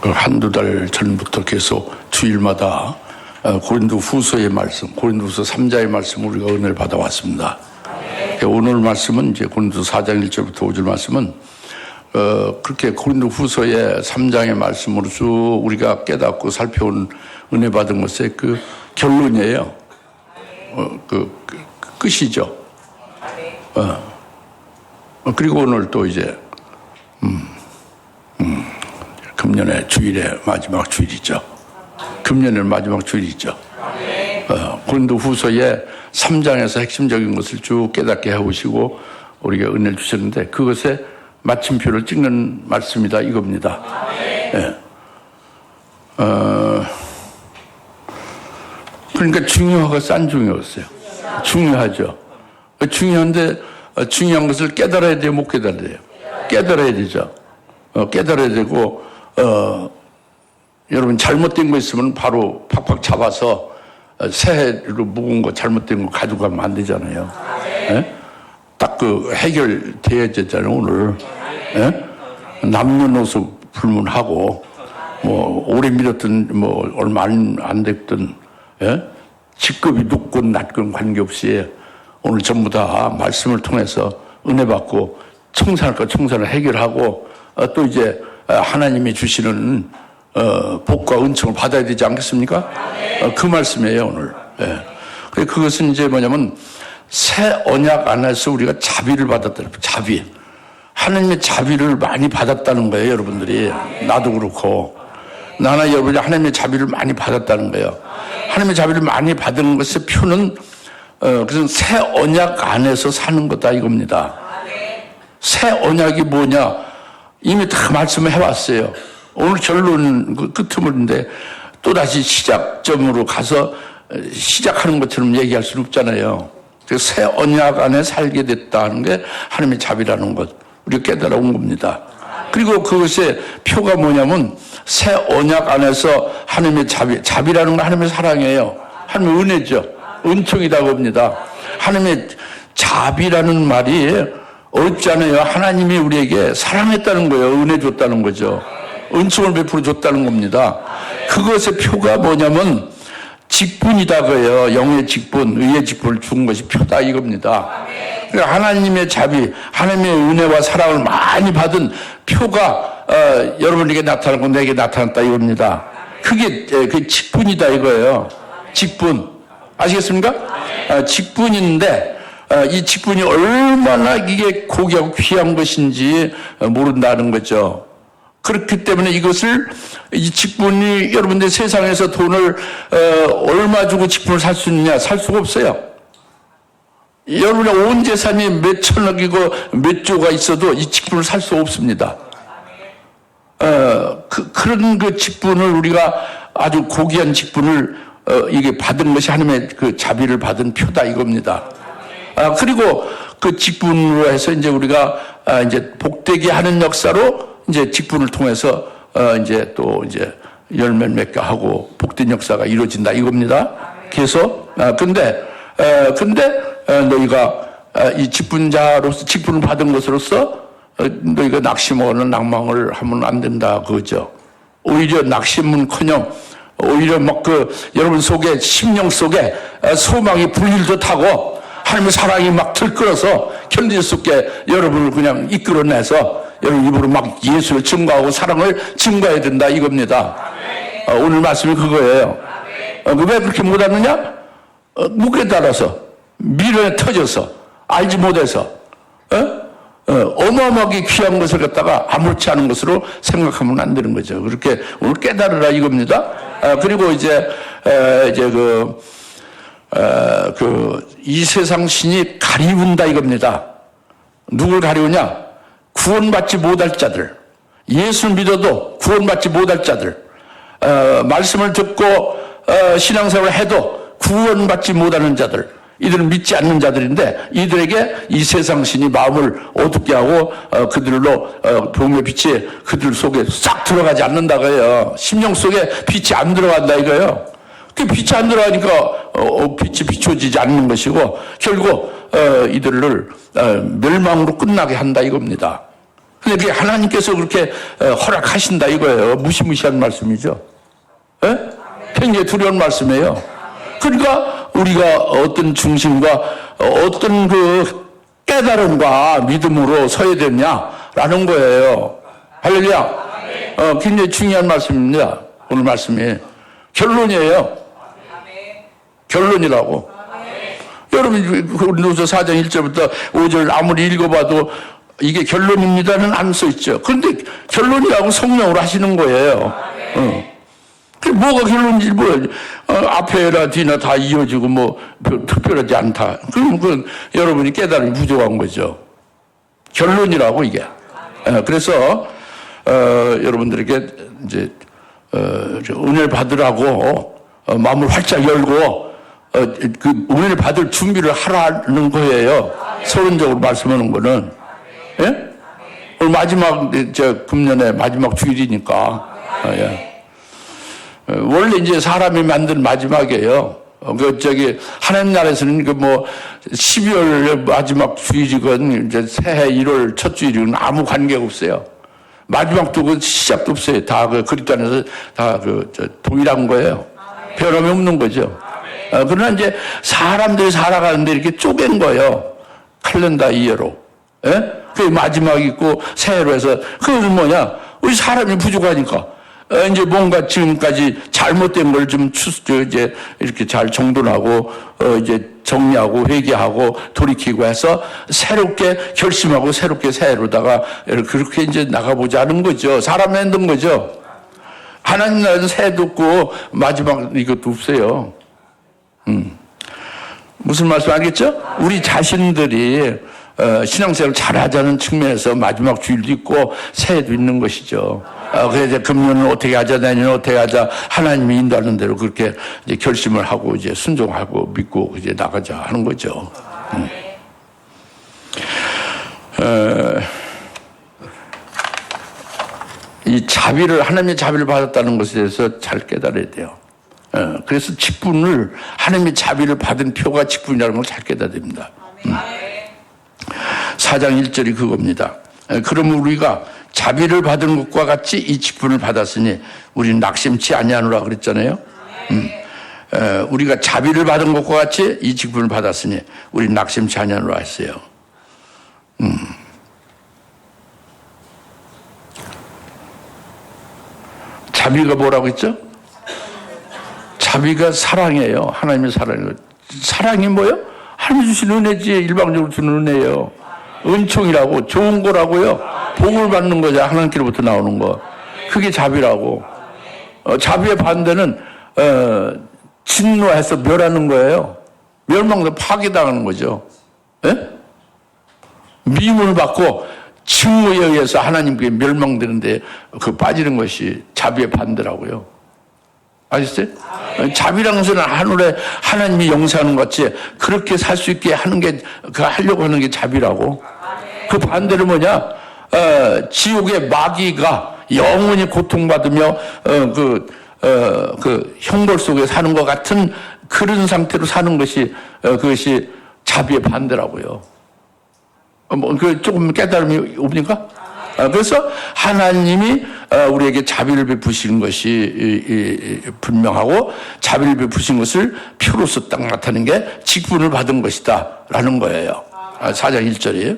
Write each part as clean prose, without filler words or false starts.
한두 달 전부터 계속 주일마다 고린도 후서의 말씀, 고린도 후서 3장의 말씀 우리가 은혜를 받아왔습니다. 오늘 말씀은 이제 고린도 4장 1절부터 5절 말씀은 그렇게 고린도 후서의 3장의 말씀으로 쭉 우리가 깨닫고 살펴온 은혜 받은 것의 그 결론이에요. 끝이죠. 그리고 오늘 또 이제 금년의 주일의 마지막 주일이죠. 금년의 마지막 주일이죠. 고린도 후서의 3장에서 핵심적인 것을 쭉 깨닫게 해오시고 우리가 은혜를 주셨는데 그것의 마침표를 찍는 말씀이다 이겁니다. 그러니까 중요하고 싼 중요했어요. 중요하죠. 중요한데 중요한 것을 깨달아야 돼요, 못 깨달아야 돼요? 깨달아야 되죠. 깨달아야 되고 여러분 잘못된 거 있으면 바로 팍팍 잡아서 새해로 묵은 거 잘못된 거 가져가면 안 되잖아요. 딱 그 해결돼야 되잖아요, 오늘. 남녀노소 불문하고 뭐 오래 믿었던 뭐 얼마 안 됐던 직급이 높건 낮건 관계없이 오늘 전부 다 말씀을 통해서 은혜 받고 청산할 거 청산을 해결하고 또 이제 하나님이 주시는 복과 은총을 받아야 되지 않겠습니까? 그 말씀이에요, 오늘. 그것은 이제 뭐냐면 새 언약 안에서 우리가 자비를 받았다는 거예요. 자비. 하나님의 자비를 많이 받았다는 거예요, 여러분들이. 나도 그렇고. 나나 여러분이 하나님의 자비를 많이 받았다는 거예요. 하나님의 자비를 많이 받은 것의 표는 그래서 새 언약 안에서 사는 거다 이겁니다. 새 언약이 뭐냐? 이미 다 말씀을 해왔어요. 오늘 결론 끝머리인데 또다시 시작점으로 가서 시작하는 것처럼 얘기할 수는 없잖아요. 그래서 새 언약 안에 살게 됐다는 게 하나님의 자비라는 것 우리가 깨달아온 겁니다. 그리고 그것의 표가 뭐냐면 새 언약 안에서 하나님의 자비라는 건 하나님의 사랑이에요. 하나님의 은혜죠. 은총이다 봅니다. 하나님의 자비라는 말이 어렵지 않아요. 하나님이 우리에게 사랑했다는 거예요. 은혜 줬다는 거죠. 은총을 베풀어 줬다는 겁니다. 그것의 표가 뭐냐면 직분이다 그래요. 영의 직분, 의의 직분을 준 것이 표다 이겁니다. 그러니까 하나님의 자비, 하나님의 은혜와 사랑을 많이 받은 표가 여러분에게 나타나고 내게 나타났다 이겁니다. 그게 그 직분이다 이거예요. 직분. 아시겠습니까? 직분인데 이 직분이 얼마나 이게 고귀하고 귀한 것인지 모른다는 거죠. 그렇기 때문에 이것을 이 직분이 여러분들 세상에서 돈을 얼마 주고 직분을 살 수 있느냐? 살 수가 없어요. 여러분의 온 재산이 몇 천억이고 몇 조가 있어도 이 직분을 살 수 없습니다. 그런 그 직분을 우리가 아주 고귀한 직분을 이게 받은 것이 하나님의 그 자비를 받은 표다 이겁니다. 그리고 그 직분으로 해서 이제 우리가 이제 복되게 하는 역사로 이제 직분을 통해서 이제 또 이제 열매 맺게 하고 복된 역사가 이루어진다 이겁니다. 계속. 근데 너희가 이 직분자로서 직분을 받은 것으로서 너희가 낙심하는 낭망을 하면 안 된다 그거죠. 오히려 낙심은커녕 오히려 막 여러분 속에 심령 속에 소망이 불일도 타고 하나님의 사랑이 막 들끓어서 견딜 수 없게 여러분을 그냥 이끌어내서 여러분 입으로 막 예수를 증거하고 사랑을 증거해야 된다 이겁니다. 오늘 말씀이 그거예요. 왜 그렇게 못하느냐? 못 깨달아서 미련에 터져서 알지 못해서 어마어마하게 귀한 것을 갖다가 아무렇지 않은 것으로 생각하면 안 되는 거죠. 그렇게 오늘 깨달으라 이겁니다. 그리고 이제 이 세상 신이 가리운다 이겁니다. 누굴 가리우냐? 구원받지 못할 자들, 예수 믿어도 구원받지 못할 자들, 말씀을 듣고 신앙생활을 해도 구원받지 못하는 자들, 이들은 믿지 않는 자들인데 이들에게 이 세상 신이 마음을 어둡게 하고 그들로 복음의 빛이 그들 속에 싹 들어가지 않는다고 해요. 심령 속에 빛이 안 들어간다 이거예요. 그 빛이 안 들어가니까 빛이 비춰지지 않는 것이고 결국 이들을 멸망으로 끝나게 한다 이겁니다. 근데 그게 하나님께서 그렇게 허락하신다 이거예요. 무시무시한 말씀이죠. 예? 굉장히 두려운 말씀이에요. 그러니까 우리가 어떤 중심과 어떤 그 깨달음과 믿음으로 서야 되냐라는 거예요. 할렐루야. 굉장히 중요한 말씀입니다. 오늘 말씀이. 결론이에요. 결론이라고. 여러분, 고린도서 4장 1절부터 5절 아무리 읽어봐도 이게 결론입니다는 안 써있죠. 그런데 결론이라고 성령으로 하시는 거예요. 뭐가 결론인지 앞에나 뒤나 다 이어지고 특별하지 않다. 그럼 여러분이 깨달음이 부족한 거죠. 결론이라고 이게. 그래서 여러분들에게 이제 은혜를 받으라고 마음을 활짝 열고 그 은혜를 받을 준비를 하라는 거예요. 서론적으로 말씀하는 거는. 예? 오늘 마지막 금년의 마지막 주일이니까. 예. 원래 이제 사람이 만든 마지막이에요. 하나님 나라에서는 12월 마지막 주일이건 이제 새해 1월 첫 주일이건 아무 관계가 없어요. 마지막도 그 시작도 없어요. 다 그리스도 안에서 다 동일한 거예요. 변함이 없는 거죠. 그러나 이제 사람들이 살아가는데 이렇게 쪼갠 거예요. 칼렌다 이해로. 예? 그게 마지막이 있고 새해로 해서 그것은 뭐냐? 우리 사람이 부족하니까. 이제 뭔가 지금까지 잘못된 걸 좀 이제 이렇게 잘 정돈하고 이제 정리하고 회개하고 돌이키고 해서 새롭게 결심하고 새롭게 새해로다가 그렇게 이제 나가보자 하는 거죠. 사람 만든 거죠. 하나님 나라에서 새해도 없고 마지막 이것도 없어요. 무슨 말씀 알겠죠? 우리 자신들이 신앙생활을 잘하자는 측면에서 마지막 주일도 있고 새해도 있는 것이죠. 그래서 금년은 어떻게 하자, 내년은 어떻게 하자, 하나님이 인도하는 대로 그렇게 이제 결심을 하고 이제 순종하고 믿고 이제 나가자 하는 거죠. 이 자비를, 하나님의 자비를 받았다는 것에 대해서 잘 깨달아야 돼요. 그래서 직분을, 하나님의 자비를 받은 표가 직분이라는 걸 잘 깨달아야 됩니다. 4장 1절이 그겁니다. 그러면 우리가 자비를 받은 것과 같이 이 직분을 받았으니 우리는 낙심치 아니하노라 그랬잖아요. 우리가 자비를 받은 것과 같이 이 직분을 받았으니 우리는 낙심치 아니하노라 했어요. 자비가 뭐라고 했죠? 자비가 사랑이에요. 하나님의 사랑이에요. 사랑이 뭐예요? 하나님 주신 은혜지. 일방적으로 주는 은혜예요. 은총이라고, 좋은 거라고요. 복을 받는 거죠. 하나님께로부터 나오는 거. 그게 자비라고. 자비의 반대는 진노해서 멸하는 거예요. 멸망도 파괴당하는 거죠. 예? 미움을 받고 증오에 의해서 하나님께 멸망되는데 빠지는 것이 자비의 반대라고요. 아셨어요? 자비라는 것은 하늘에 하나님이 용서하는 것 같이 그렇게 살 수 있게 하는 게, 하려고 하는 게 자비라고. 그 반대로 뭐냐? 지옥의 마귀가 영원히 고통받으며, 형벌 속에 사는 것 같은 그런 상태로 사는 것이, 그것이 자비의 반대라고요. 조금 깨달음이 옵니까? 그래서 하나님이 우리에게 자비를 베푸시는 것이 분명하고 자비를 베푸신 것을 표로서 딱 나타내는 게 직분을 받은 것이다 라는 거예요. 4장 1절이에요.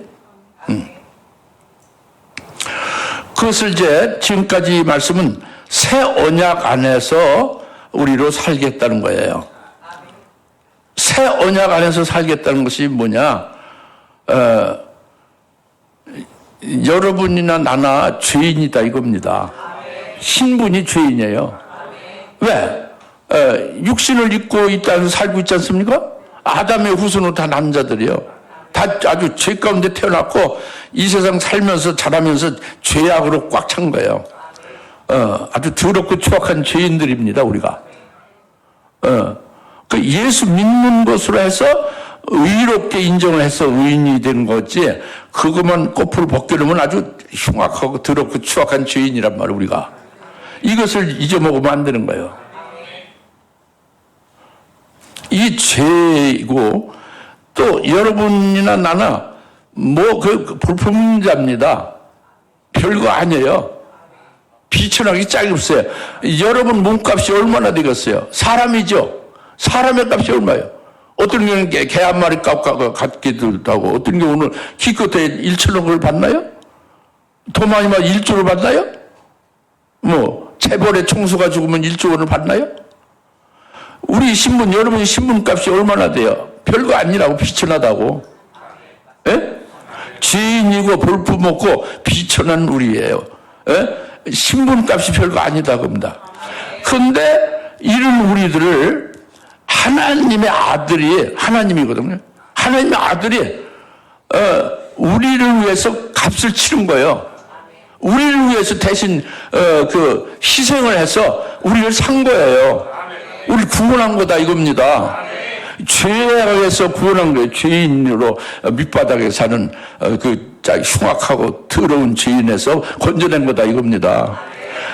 그것을 이제 지금까지 말씀은 새 언약 안에서 우리로 살겠다는 거예요. 새 언약 안에서 살겠다는 것이 뭐냐? 여러분이나 나나 죄인이다 이겁니다. 신분이 죄인이에요. 왜? 육신을 입고 살고 있지 않습니까? 아담의 후손은 다 남자들이요. 다 아주 죄 가운데 태어났고 이 세상 살면서 자라면서 죄악으로 꽉 찬 거예요. 아주 더럽고 추악한 죄인들입니다, 우리가. 그 예수 믿는 것으로 해서 의롭게 인정을 해서 의인이 된 거지, 그것만 꼬풀 벗겨놓으면 아주 흉악하고 더럽고 추악한 죄인이란 말이에요, 우리가. 이것을 잊어먹으면 안 되는 거예요. 이 죄이고, 또 여러분이나 나나, 불품자입니다. 별거 아니에요. 비천하기 짝이 없어요. 여러분 몸값이 얼마나 되겠어요? 사람이죠. 사람의 값이 얼마예요? 어떤 경우는 개 한 마리 값 같기도 하고, 어떤 경우는 기껏해 1천억을 받나요? 더 많이 받아 1조를 받나요? 뭐 재벌의 총수가 죽으면 1조 원을 받나요? 우리 신분, 여러분 신분 값이 얼마나 돼요? 별거 아니라고, 비천하다고. 예? 죄인이고 볼품없고 비천한 우리예요. 예? 신분 값이 별거 아니다 겁니다. 그런데 이런 우리들을 하나님의 아들이, 하나님이거든요. 하나님의 아들이 우리를 위해서 값을 치른 거예요. 우리를 위해서 대신 그 희생을 해서 우리를 산 거예요. 우리 구원한 거다 이겁니다. 죄에서 구원한 거예요. 죄인으로 밑바닥에 사는 그 흉악하고 더러운 죄인에서 건져낸 거다 이겁니다.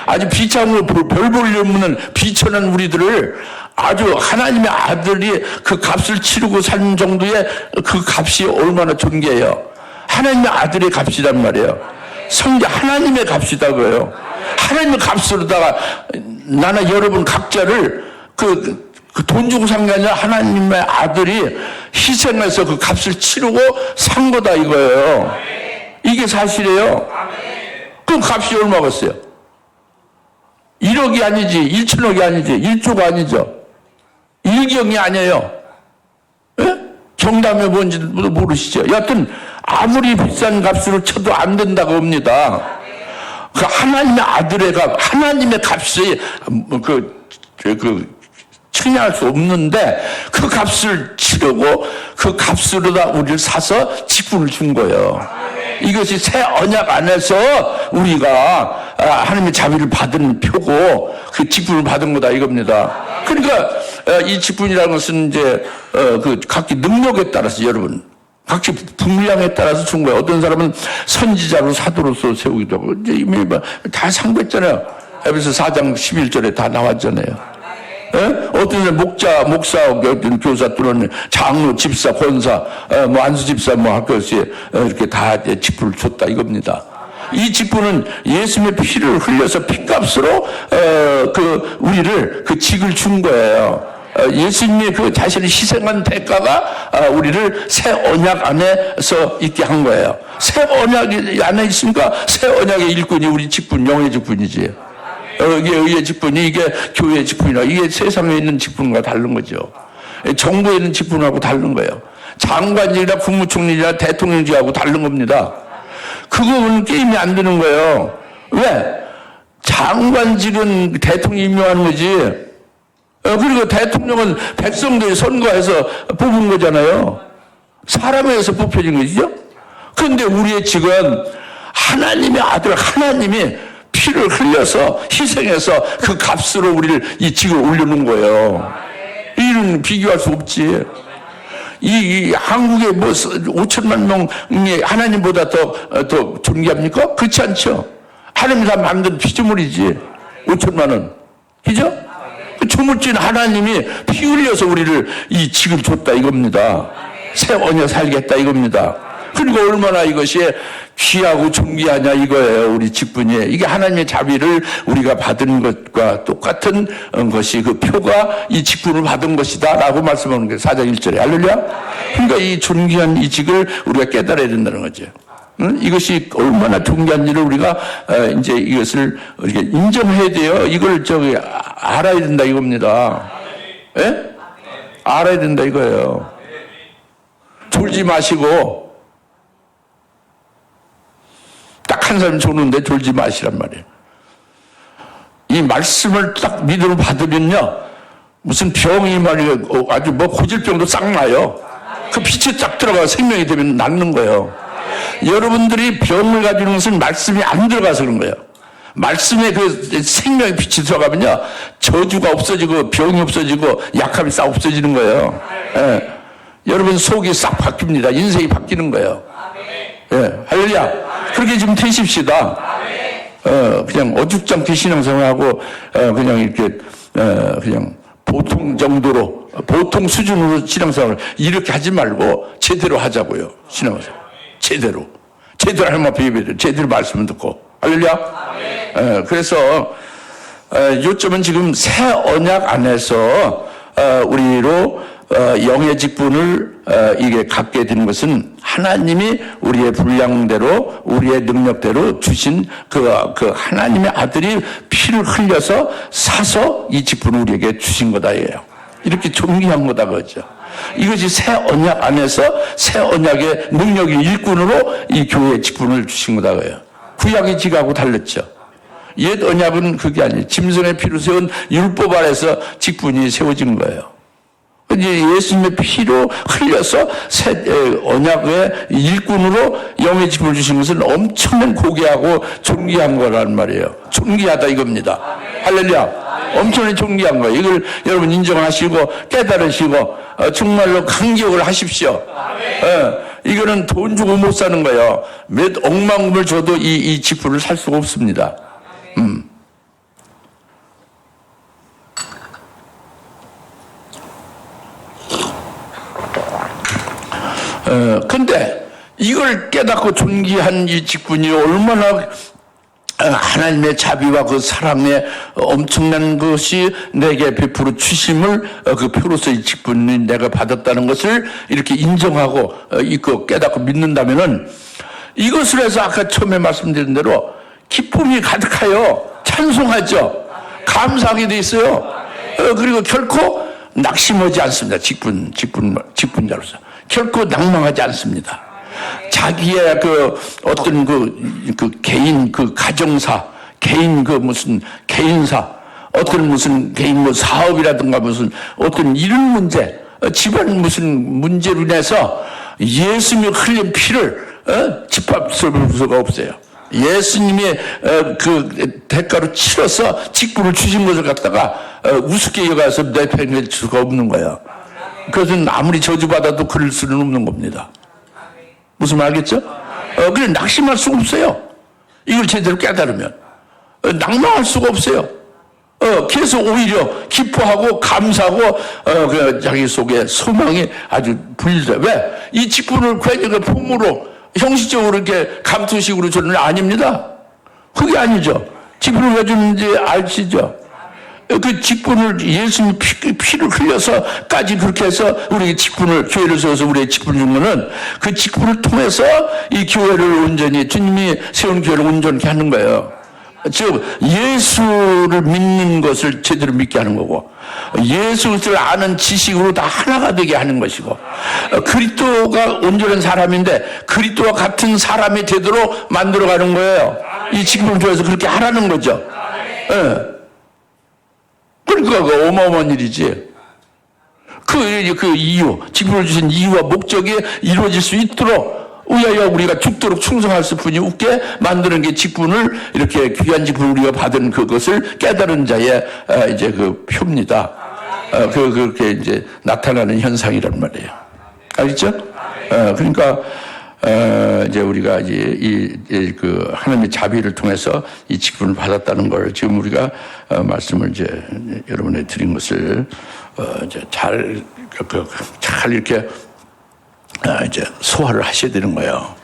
아주 비참으로 별 볼일 없는 비천한 우리들을 아주 하나님의 아들이 그 값을 치르고 산 정도의 그 값이 얼마나 존귀해요. 하나님의 아들의 값이란 말이에요. 성자 하나님의 값이다 그래요. 하나님의 값으로다가 나나 여러분 각자를 그 돈 주고 산 게 아니라 하나님의 아들이 희생해서 그 값을 치르고 산 거다 이거예요. 이게 사실이에요. 그럼 값이 얼마겠어요? 1억이 아니지, 1천억이 아니지, 1조가 아니죠. 1경이 아니에요. 예? 경담이 뭔지도 모르시죠. 여하튼 아무리 비싼 값으로 쳐도 안 된다고 합니다. 그 하나님의 아들의 값, 하나님의 값이 측량할 수 없는데 그 값을 치르고 그 값으로다 우리를 사서 직분을 준 거예요. 이것이 새 언약 안에서 우리가 하나님의 자비를 받은 표고 그 직분을 받은 거다 이겁니다. 그러니까 이 직분이라는 것은 이제 그 각기 능력에 따라서 여러분 각기 분량에 따라서 준 거예요. 어떤 사람은 선지자로 사도로서 세우기도 하고 이제 이미 다 상고했잖아요. 에베소 4장 11절에 다 나왔잖아요. 예? 어떤 사람 목사, 교사 또는 장로, 집사, 권사, 뭐 안수 집사 뭐 할 것이 이렇게 다 직분을 줬다 이겁니다. 이 직분은 예수님의 피를 흘려서 피값으로 그 우리를 그 직을 준 거예요. 예수님이 그 자신을 희생한 대가가 우리를 새 언약 안에서 있게 한 거예요. 새 언약 안에 있으니까 새 언약의 일꾼이 우리 직분, 영의 직분이지. 이게 의의 직분이 이게 교회의 직분이라 이게 세상에 있는 직분과 다른 거죠. 정부에 있는 직분하고 다른 거예요. 장관직이나 국무총리나 대통령직하고 다른 겁니다. 그거는 게임이 안 되는 거예요. 왜? 장관직은 대통령이 임명하는 거지. 그리고 대통령은 백성들이 선거해서 뽑은 거잖아요. 사람에 의해서 뽑혀진 거죠. 그런데 우리의 직은 하나님의 아들 하나님이 피를 흘려서 희생해서 그 값으로 우리를 이 직을 올려놓은 거예요. 이는 비교할 수 없지. 이 한국에 뭐 5천만 명이 하나님보다 더 존귀합니까? 그렇지 않죠. 하나님이 다 만든 피조물이지. 5천만 원. 그죠? 그 조물진 하나님이 피 흘려서 우리를 이 직을 줬다 이겁니다. 새 언약 살겠다 이겁니다. 그리고 얼마나 이것이 귀하고 존귀하냐 이거예요. 우리 직분이. 이게 하나님의 자비를 우리가 받은 것과 똑같은 것이 그 표가 이 직분을 받은 것이다 라고 말씀하는 거예요. 4장 1절에. 할렐루야. 그러니까 이 존귀한 이 직을 우리가 깨달아야 된다는 거죠. 이것이 얼마나 존귀한지를 우리가 이제 이것을 우리가 인정해야 돼요. 이걸 알아야 된다 이겁니다. 예? 알아야 된다 이거예요. 졸지 마시고 딱 한 사람 조는데 졸지 마시란 말이에요. 이 말씀을 딱 믿음으로 받으면요 무슨 병이 말이에요 아주 뭐 고질병도 싹 나요. 그 빛이 딱 들어가 생명이 되면 낫는 거예요. 여러분들이 병을 가지는 것은 말씀이 안 들어가서 그런 거예요. 말씀에 그 생명의 빛이 들어가면요 저주가 없어지고 병이 없어지고 약함이 싹 없어지는 거예요. 예. 여러분 속이 싹 바뀝니다. 인생이 바뀌는 거예요. 예, 할렐루야. 그렇게 좀 되십시다. 그냥 어줍잖게 신앙생활하고 그냥 이렇게 그냥 보통 정도로 보통 수준으로 신앙생활을 이렇게 하지 말고 제대로 하자고요. 신앙생활 제대로 하나님 앞에 예배를 제대로 말씀을 듣고 할렐루야. 그래서 요점은 지금 새 언약 안에서 우리로 영의 직분을 이게 갖게 되는 것은 하나님이 우리의 분량대로 우리의 능력대로 주신 그 하나님의 아들이 피를 흘려서 사서 이 직분을 우리에게 주신 거다예요. 이렇게 존귀한 거다 그거죠. 이것이 새 언약 안에서 새 언약의 능력의 일꾼으로 이 교회의 직분을 주신 거다 그래요. 구약의 지하고 달랐죠. 옛 언약은 그게 아니에요. 짐승의 피로 세운 율법 아래서 직분이 세워진 거예요. 이제 예수님의 피로 흘려서 새 언약의 일꾼으로 영의 직분을 주신 것은 엄청난 고귀하고 존귀한 거란 말이에요. 존귀하다 이겁니다. 할렐루야. 엄청나게 존귀한 거예요. 이걸 여러분 인정하시고 깨달으시고 정말로 강격을 하십시오. 이거는 돈 주고 못 사는 거예요. 몇 억만금을 줘도 이 직분을 살 수가 없습니다. 근데 이걸 깨닫고 존귀한 이 직분이 얼마나 하나님의 자비와 그 사랑의 엄청난 것이 내게 베풀어 주심을 그 표로서 이 직분이 내가 받았다는 것을 이렇게 인정하고 이거 깨닫고 믿는다면은 이것을 해서 아까 처음에 말씀드린 대로 기쁨이 가득하여 찬송하죠. 감사하게 돼 있어요. 그리고 결코 낙심하지 않습니다. 직분자로서. 결코 낭망하지 않습니다. 자기의 어떤 개인 가정사, 개인 무슨 개인사, 어떤 무슨 개인 사업이라든가 무슨 어떤 이런 문제, 집안 무슨 문제로 인해서 예수님이 흘린 피를 집합할 수가 없어요. 예수님의 그 대가로 치러서 직분을 주신 것을 갖다가 우습게 여가서 내팽개칠 수가 없는 거예요. 그것은 아무리 저주받아도 그럴 수는 없는 겁니다. 무슨 말 알겠죠? 그래 낙심할 수가 없어요. 이걸 제대로 깨달으면 낭망할 수가 없어요. 계속 오히려 기뻐하고 감사하고 자기 속에 소망이 아주 불리죠. 왜? 이 직분을 괜히 폼으로 형식적으로 이렇게 감투식으로 주는 게 아닙니다. 그게 아니죠. 직분을 왜 주는지 아시죠? 그 직분을 예수님 피를 흘려서까지 그렇게 해서 우리 직분을 교회를 세워서 우리의 직분을 준 거는 그 직분을 통해서 이 교회를 온전히 주님이 세운 교회를 온전히 하는 거예요. 즉 예수를 믿는 것을 제대로 믿게 하는 거고 예수를 아는 지식으로 다 하나가 되게 하는 것이고 그리스도가 온전한 사람인데 그리스도와 같은 사람이 되도록 만들어가는 거예요. 이 직분을 통해서 그렇게 하라는 거죠. 그러니까 어마어마한 일이지. 그 이유, 직분을 주신 이유와 목적이 이루어질 수 있도록 우야야 우리가 죽도록 충성할 뿐이 없게 만드는 게 직분을 이렇게 귀한 직분을 우리가 받은 그것을 깨달은 자의 이제 그 표입니다. 그렇게 이제 나타나는 현상이란 말이에요. 알겠죠? 그러니까 이제 우리가 이제 그 하나님의 자비를 통해서 이 직분을 받았다는 걸 지금 우리가 말씀을 이제 여러분에 드린 것을 이제 잘 이렇게 이제 소화를 하셔야 되는 거예요.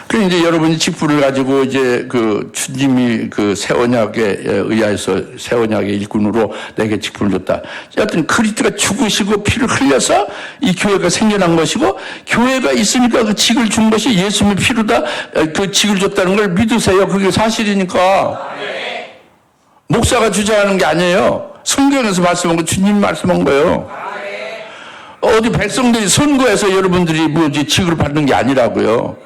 그래 이제 여러분이 직분을 가지고 이제 그 주님이 그 새 언약에 의하여서 새 언약의 일꾼으로 내게 직분을 줬다. 어떤 그리스도가 죽으시고 피를 흘려서 이 교회가 생겨난 것이고 교회가 있으니까 그 직을 준 것이 예수님의 피로다 그 직을 줬다는 걸 믿으세요. 그게 사실이니까. 목사가 주장하는 게 아니에요. 성경에서 말씀한 거 주님 말씀한 거예요. 어디 백성들이 선거해서 여러분들이 뭐지 직을 받는 게 아니라고요.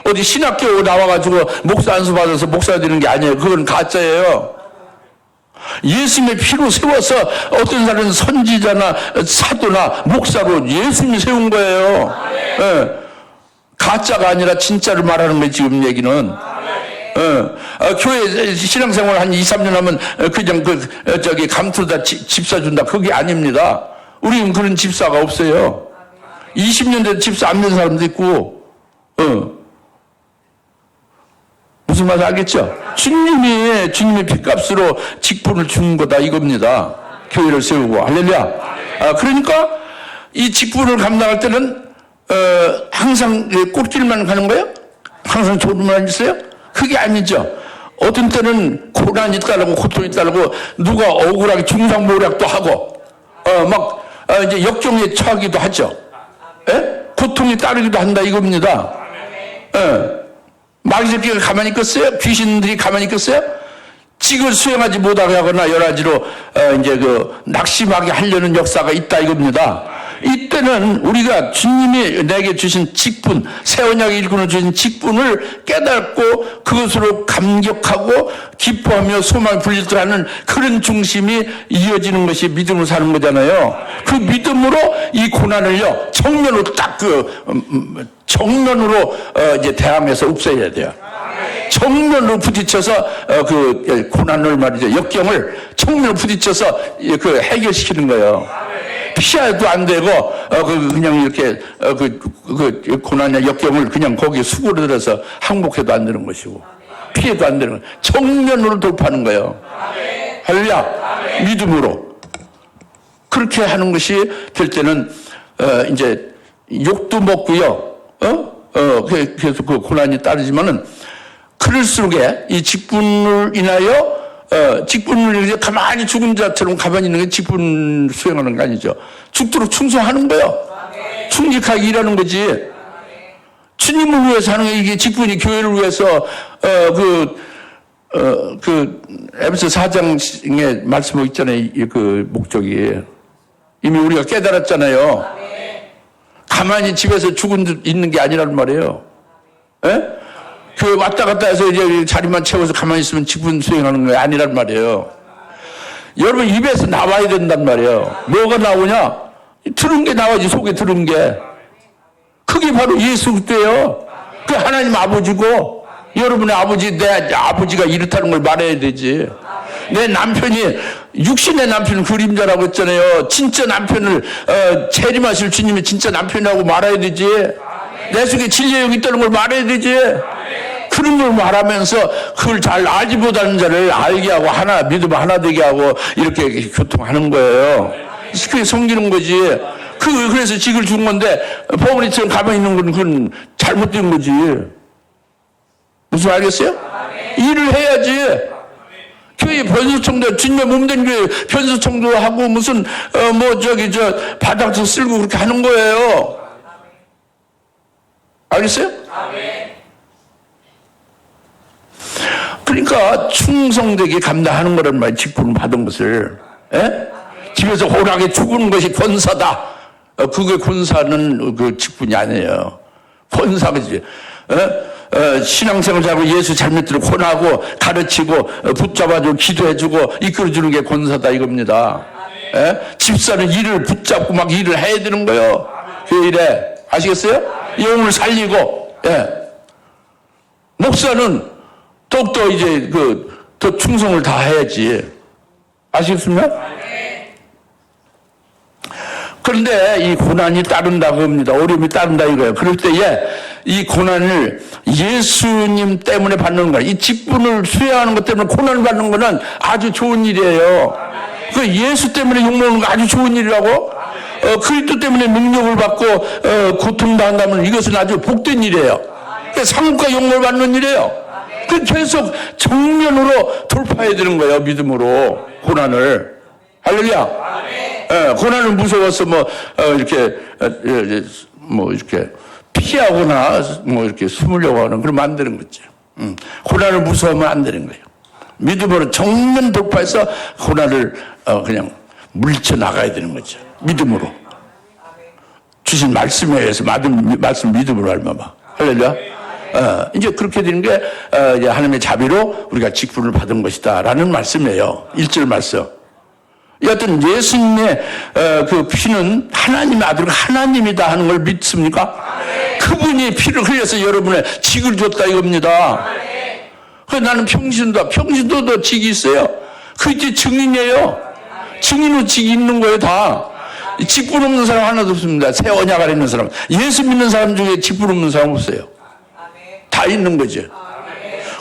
어디 신학교 나와가지고 목사 안수 받아서 목사 되는 게 아니에요. 그건 가짜예요. 예수님의 피로 세워서 어떤 사람은 선지자나 사도나 목사로 예수님이 세운 거예요. 가짜가 아니라 진짜를 말하는 거예요. 지금 얘기는. 교회 신앙생활 한 2, 3년 하면 그냥 감투다 집사 준다. 그게 아닙니다. 우리는 그런 집사가 없어요. 20년 된 집사 안 된 사람도 있고, 무슨 말인지 알겠죠? 주님의 핏값으로 직분을 준 거다 이겁니다. 교회를 세우고, 할렐루야. 그러니까 이 직분을 감당할 때는, 항상 꽃길만 가는 거예요? 항상 좋은 말 있어요? 그게 아니죠. 어떤 때는 고난이 있다라고 고통이 있다라고 누가 억울하게 중상모략도 하고 이제 역경에 처하기도 하죠. 예? 고통이 따르기도 한다 이겁니다. 예. 마귀 새끼가 가만히 있겠어요? 귀신들이 가만히 있겠어요? 직을 수행하지 못하게 하거나 여러 가지로 이제 낙심하게 하려는 역사가 있다 이겁니다. 이때는 우리가 주님이 내게 주신 직분, 새 언약의 일꾼을 주신 직분을 깨닫고 그것으로 감격하고 기뻐하며 소망을 불리더라는 그런 중심이 이어지는 것이 믿음으로 사는 거잖아요. 그 믿음으로 이 고난을요 정면으로 딱 정면으로 이제 대항해서 없애야 돼요. 정면으로 부딪혀서 그 고난을 말이죠, 역경을 정면으로 부딪혀서 그 해결시키는 거예요. 피해도 안 되고 그냥 이렇게 그 고난이나 역경을 그냥 거기에 수그러들어서 항복해도 안 되는 것이고 피해도 안 되는 거예요. 정면으로 돌파하는 거예요. 할렐루야. 믿음으로 그렇게 하는 것이 될 때는 이제 욕도 먹고요. 그래서 그 고난이 따르지만은 그럴수록에 이 직분을 인하여 직분을 이제 가만히 죽은 자처럼 가만히 있는 게 직분 수행하는 거 아니죠. 죽도록 충성하는 거예요. 충직하게 일하는 거지. 주님을 위해서 하는 게 이게 직분이 교회를 위해서 에베소 4장에 말씀하고 있잖아요. 그 목적이 이미 우리가 깨달았잖아요. 가만히 집에서 죽은 있는 게 아니란 말이에요. 예? 교회 왔다 갔다 해서 이제 자리만 채워서 가만히 있으면 직분 수행하는 게 아니란 말이에요. 여러분 입에서 나와야 된단 말이에요. 뭐가 나오냐? 들은 게 나와야지, 속에 들은 게. 그게 바로 예수 그리스도예요. 그 하나님 아버지고 여러분의 아버지, 내 아버지가 이렇다는 걸 말해야 되지. 내 남편이 육신의 남편 그림자라고 했잖아요. 진짜 남편을 재림하실 주님이 진짜 남편이라고 말해야 되지. 내 속에 진리의 영이 있다는 걸 말해야 되지. 그런 걸 말하면서 그걸 잘 알지 못하는 자를 알게 하고 하나 믿음 하나 되게 하고 이렇게 교통하는 거예요. 그게 섬기는 거지. 그래서 직을 준 건데 버무리처럼 가만히 있는 건 그건 잘못된 거지. 무슨 알겠어요? 일을 해야지. 교회 변수청도 주님의 몸된 교회 변수청도 하고 무슨 바닥도 쓸고 그렇게 하는 거예요. 알겠어요? 그러니까 충성되게 감당하는 거란 말이에요. 직분을 받은 것을. 에? 집에서 호락하게 죽은 것이 권사다. 그게 권사는 그 직분이 아니에요. 권사지. 신앙생활 잘하고 예수 잘 믿도록 권하고 가르치고 붙잡아주고 기도해주고 이끌어주는 게 권사다 이겁니다. 집사는 일을 붙잡고 막 일을 해야 되는 거예요. 그 일에. 아시겠어요? 영을 살리고. 목사는 더욱더 이제 더 충성을 다해야지. 아시겠습니까? 그런데 이 고난이 따른다고 합니다. 어려움이 따른다 이거예요. 그럴 때에 이 고난을 예수님 때문에 받는 거야. 이 직분을 수행하는 것 때문에 고난을 받는 거는 아주 좋은 일이에요. 그 예수 때문에 욕먹는 거 아주 좋은 일이라고? 그리스도 때문에 능력을 받고 고통당한다면 이것은 아주 복된 일이에요. 상급과 욕먹을 받는 일이에요. 그 계속 정면으로 돌파해야 되는 거예요. 믿음으로 고난을. 할렐루야. 고난을 무서워서 이렇게 피하거나 이렇게 숨으려고 하는 그러면 안 되는 거죠. 고난을 무서워하면 안 되는 거예요. 믿음으로 정면 돌파해서 고난을 그냥 물리쳐 나가야 되는 거죠. 믿음으로. 주신 말씀에 의해서 말씀 믿음으로 알마마. 할렐루야. 이제 그렇게 되는 게 이제 하나님의 자비로 우리가 직분을 받은 것이다라는 말씀이에요. 1절 말씀. 여하튼 예수님의 그 피는 하나님의 아들 하나님이다 하는 걸 믿습니까? 그분이 피를 흘려서 여러분의 직을 줬다 이겁니다. 그래서 나는 평신도도 직이 있어요. 그 이제 증인이에요. 증인으로 직이 있는 거예요 다. 직분 없는 사람 하나도 없습니다. 새 언약 안에 있는 사람. 예수 믿는 사람 중에 직분 없는 사람 없어요. 다 있는 거죠.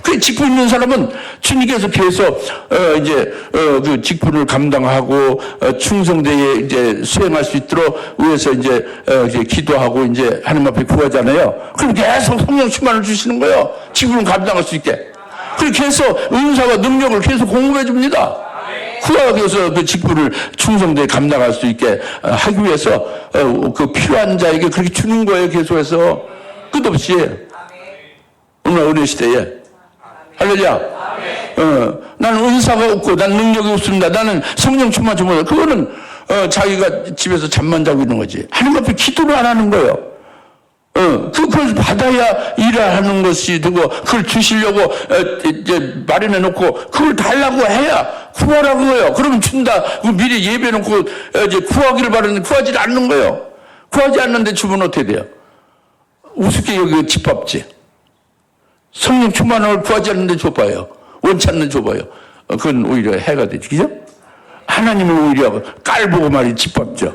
그 그 직분 있는 사람은 주님께서 계속 그 직분을 감당하고 충성되게 이제 수행할 수 있도록 위해서 이제 기도하고 이제 하나님 앞에 구하잖아요. 그럼 계속 성령 충만을 주시는 거예요. 직분을 감당할 수 있게. 그렇게 해서 은사와 능력을 계속 공급해 줍니다. 구하기 위해서 그 직분을 충성되게 감당할 수 있게 하기 위해서 그 필요한 자에게 그렇게 주는 거예요. 계속해서 끝없이. 오늘 어느 시대에 할렐루야. 나는 은사가 없고 난 능력이 없습니다. 나는 성령 충만 좀 못해. 그거는 자기가 집에서 잠만 자고 있는 거지. 하나님 앞에 기도를 안 하는 거예요. 그걸 받아야 일을 하는 것이 되고, 그걸 주시려고, 이제 마련해 놓고, 그걸 달라고 해야 구하라고 해요. 그러면 준다. 미리 예배해 놓고, 이제 구하기를 바라는데 구하지 않는 거예요. 구하지 않는데 주면 어떻게 돼요? 우습게 여기 짓밟지. 성령 충만을 구하지 않는데 줘봐요. 원치 않는 줘봐요. 그건 오히려 해가 되지. 그죠? 하나님은 오히려 깔보고 말이 짓밟죠.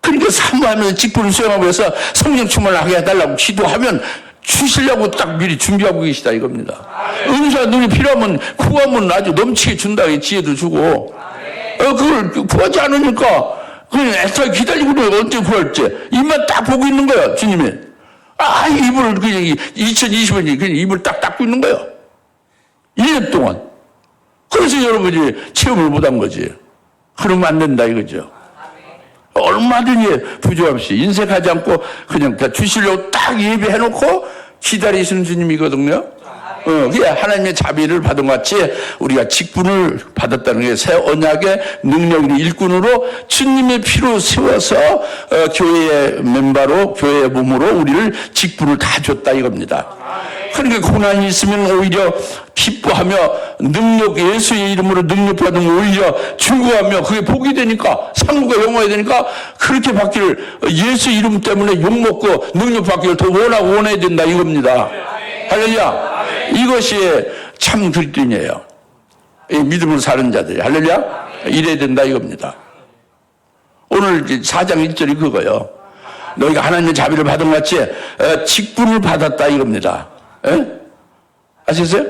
그러니까 사모하면서 직분을 수행하고 해서 성령 충만을 하게 해달라고 기도하면 주시려고 딱 미리 준비하고 계시다 이겁니다. 은사 눈이 필요하면 구하면 아주 넘치게 준다. 지혜도 주고. 그걸 구하지 않으니까 그냥 애써 기다리고 있는 언제 구할지 입만 딱 보고 있는 거야 주님이. 입을 그냥 2020년이 그냥 입을 딱 닫고 있는 거야. 1년 동안. 그래서 여러분이 체험을 못한 거지. 그러면 안 된다 이거죠. 얼마든지 부조없이 인색하지 않고 그냥 다 주시려고 딱 예배해놓고 기다리시는 주님이거든요. 그게 하나님의 자비를 받은 것 같이 우리가 직분을 받았다는 게 새 언약의 능력인 일꾼으로 주님의 피로 세워서 교회의 멤버로 교회의 몸으로 우리를 직분을 다 줬다 이겁니다. 그러니까 고난이 있으면 오히려 기뻐하며 능력 예수의 이름으로 능력 받으면 오히려 즐거워하며 그게 복이 되니까 상구가 영화해야 되니까 그렇게 받기를 예수 이름 때문에 욕먹고 능력 받기를 더 원해야 된다 이겁니다. 할렐루야. 이것이 참 그리스도인이에요. 믿음으로 사는 자들이 할렐루야. 이래야 된다 이겁니다. 오늘 4장 1절이 그거예요. 너희가 하나님의 자비를 받은 것 같이 직분을 받았다 이겁니다. 아시겠어요?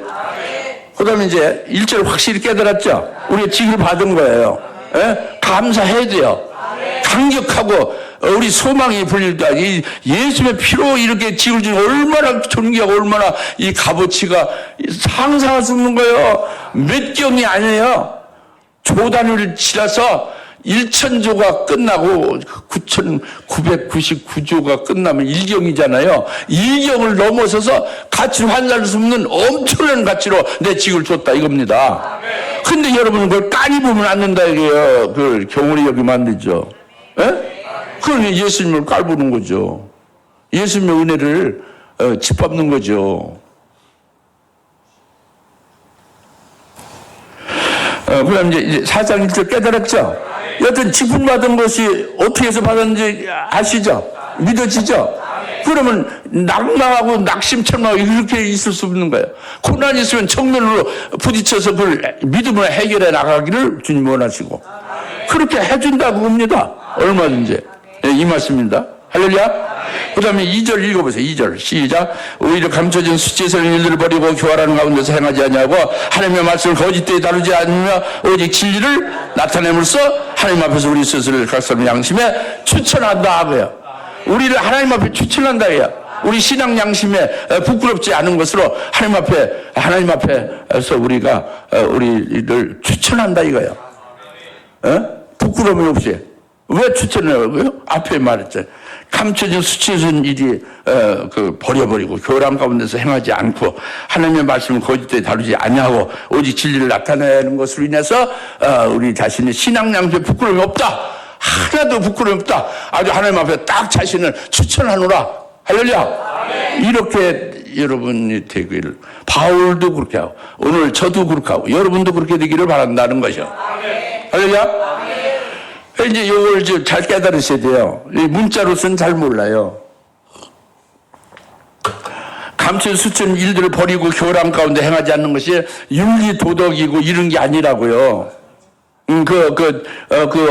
그 다음에 이제 1절 확실히 깨달았죠? 우리가 직을 받은 거예요. 감사해야 돼요. 강력하고 우리 소망이 불릴다. 이 예수의 피로 이렇게 직을 주니 얼마나 존귀하고 얼마나 이 값어치가 상상할 수 없는 거예요. 몇 경이 아니에요. 조단을 지나서 1,000조가 끝나고 9,999조가 끝나면 1경이잖아요. 1경을 넘어서서 가치를 환산할 수 없는 엄청난 가치로 내 직을 줬다 이겁니다. 근데 여러분 그걸 까니 보면 안 된다 이게요. 그걸 경홀히 여기면 안 되죠. 그러니 예수님을 깔보는 거죠. 예수님의 은혜를 짓밟는 거죠. 그럼 이제 4장 1절 깨달았죠? 여튼 직분 받은 것이 어떻게 해서 받았는지 아시죠? 믿어지죠? 그러면 낙망하고 낙심천하고 이렇게 있을 수 없는 거예요. 고난이 있으면 정면으로 부딪혀서 그걸 믿음으로 해결해 나가기를 주님 원하시고 그렇게 해준다고 봅니다. 얼마든지. 이 말씀입니다. 할렐루야. 그 다음에 2절 읽어보세요. 2절 시작. 오히려 감춰진 수치스러운 일들을 버리고 교활하는 가운데서 행하지 아니하고 하나님의 말씀을 거짓되이 다루지 않으며 오직 진리를 나타내므로써 하나님 앞에서 우리 스스로를 각 사람 양심에 추천한다 하고요. 우리를 하나님 앞에 추천한다 해요. 우리 신앙 양심에 부끄럽지 않은 것으로 하나님 앞에서 우리가 우리를 추천한다 이거예요. 부끄러움이 없이. 왜 추천해요? 앞에 말했잖아요. 감춰진 수치스러운 일이 버려버리고 교란 가운데서 행하지 않고 하나님의 말씀을 거짓되이 다루지 아니하고 오직 진리를 나타내는 것으로 인해서 우리 자신의 신앙 양심에 부끄러움이 없다. 하나도 부끄러움이 없다. 아주 하나님 앞에 딱 자신을 추천하노라. 할렐루야. 이렇게 여러분이 되기를 바울도 그렇게 하고 오늘 저도 그렇게 하고 여러분도 그렇게 되기를 바란다는 것이요. 할렐루야. 이제 이걸 잘 깨달으셔야 돼요. 문자로서는 잘 몰라요. 감춘 수천 일들을 버리고 교란 가운데 행하지 않는 것이 윤리 도덕이고 이런 게 아니라고요.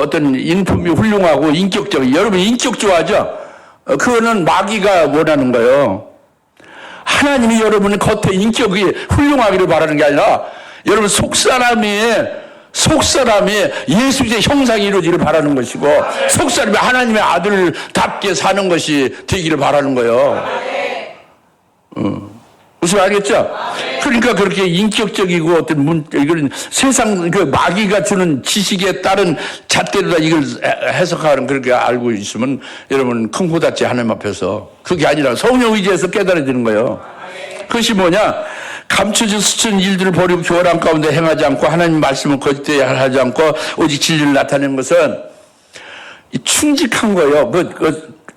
어떤 인품이 훌륭하고 인격적, 여러분 인격 좋아하죠? 그거는 마귀가 원하는 거예요. 하나님이 여러분의 겉에 인격이 훌륭하기를 바라는 게 아니라 여러분 속사람이 예수의 형상이 이루어지기를 바라는 것이고 속사람이 하나님의 아들답게 사는 것이 되기를 바라는 거예요. 무슨 알겠죠? 그러니까 그렇게 인격적이고 어떤 이건 세상 그 마귀가 주는 지식에 따른 잣대로다 이걸 해석하는 그렇게 알고 있으면 여러분 큰 고닫지 하나님 앞에서 그게 아니라 성령 의지에서 깨달아지는 거예요. 그것이 뭐냐? 감춰진 수천 일들을 버리고 교활한 가운데 행하지 않고 하나님 말씀을 거짓되게 하지 않고 오직 진리를 나타내는 것은 충직한 거예요.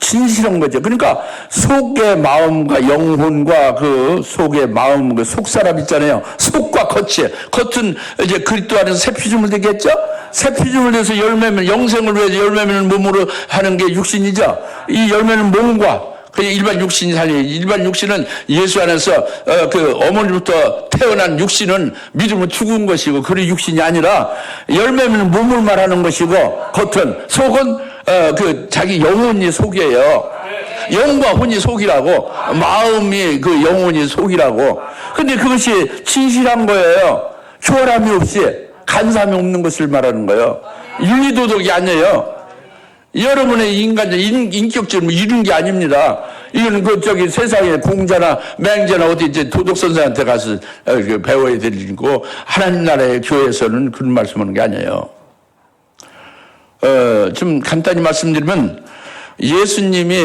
진실한 거죠. 그러니까 속의 마음과 영혼과 그 속의 마음, 그 속사람 있잖아요. 속과 겉은 이제 그리스도 안에서 새 피조물 되겠죠? 새 피조물 돼서 열매면 영생을 위해서 열매면 몸으로 하는 게 육신이죠. 이 열매는 몸과 그냥 일반 육신이 살려요. 일반 육신은 예수 안에서 그 어머니부터 태어난 육신은 믿음은 죽은 것이고 그 육신이 아니라 열매는 몸을 말하는 것이고 겉은 속은 그 자기 영혼이 속이에요. 영과 혼이 속이라고 마음이 그 영혼이 속이라고. 근데 그것이 진실한 거예요. 교활함이 없이 간사함이 없는 것을 말하는 거예요. 윤리도덕이 아니에요. 여러분의 인격적으로 이룬 게 아닙니다. 이건 세상에 공자나 맹자나 어디 이제 도덕선생한테 가서 배워야 될 일이고 하나님 나라의 교회에서는 그런 말씀하는 게 아니에요. 좀 간단히 말씀드리면 예수님이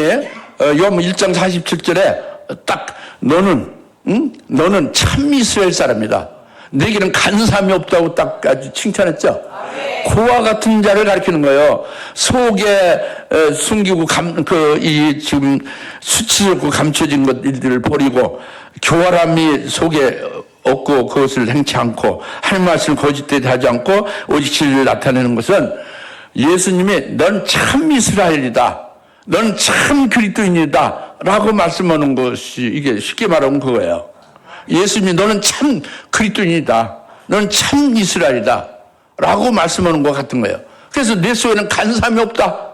요한복음 1장 47절에 딱 너는 참 이스라엘 사람이다. 내게는 간사함이 없다고 딱 아주 칭찬했죠. 그와 같은 자를 가리키는 거예요. 속에 숨기고 지금 수치스럽고 감춰진 것들을 버리고 교활함이 속에 없고 그것을 행치 않고 하나님 말씀을 거짓되게 하지 않고 오직 진리를 나타내는 것은 예수님이 넌 참 이스라엘이다. 넌 참 그리스도인이다. 라고 말씀하는 것이 이게 쉽게 말하면 그거예요. 예수님이 너는 참 그리스도인이다. 너는 참 이스라엘이다. 라고 말씀하는 것 같은 거예요. 그래서 내 속에는 간사함이 없다.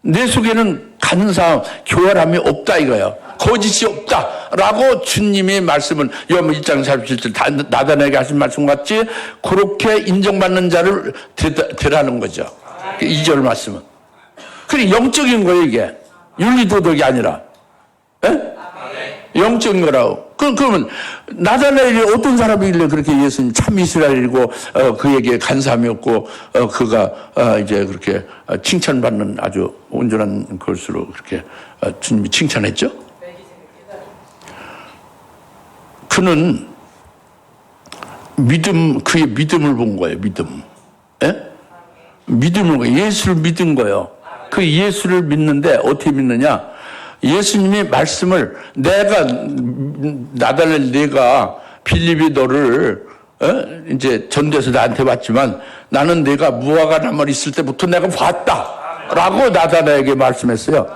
내 속에는 간사함, 교활함이 없다 이거예요. 거짓이 없다. 라고 주님이 말씀은 요한복음 1장 47절 나다나에게 하신 말씀 같이 그렇게 인정받는 자를 되라는 거죠. 2절 말씀은. 그래 영적인 거예요 이게. 윤리도덕이 아니라. 에? 영적인 거라고. 그러면 나다나엘이 어떤 사람이길래 그렇게 예수님 참 이스라엘이고 그에게 간사함이 없고 그가 이제 그렇게 칭찬받는 아주 온전한 것으로 그렇게 주님이 칭찬했죠? 그는 그의 믿음을 본 거예요. 믿음. 예? 믿음을 거예요. 예수를 믿은 거예요. 그 예수를 믿는데 어떻게 믿느냐? 예수님이 말씀을 나다나엘 내가 빌립이 너를 이제 전도해서 나한테 왔지만 나는 내가 무화과 나무를 있을 때부터 내가 봤다라고 나다나엘에게 말씀했어요.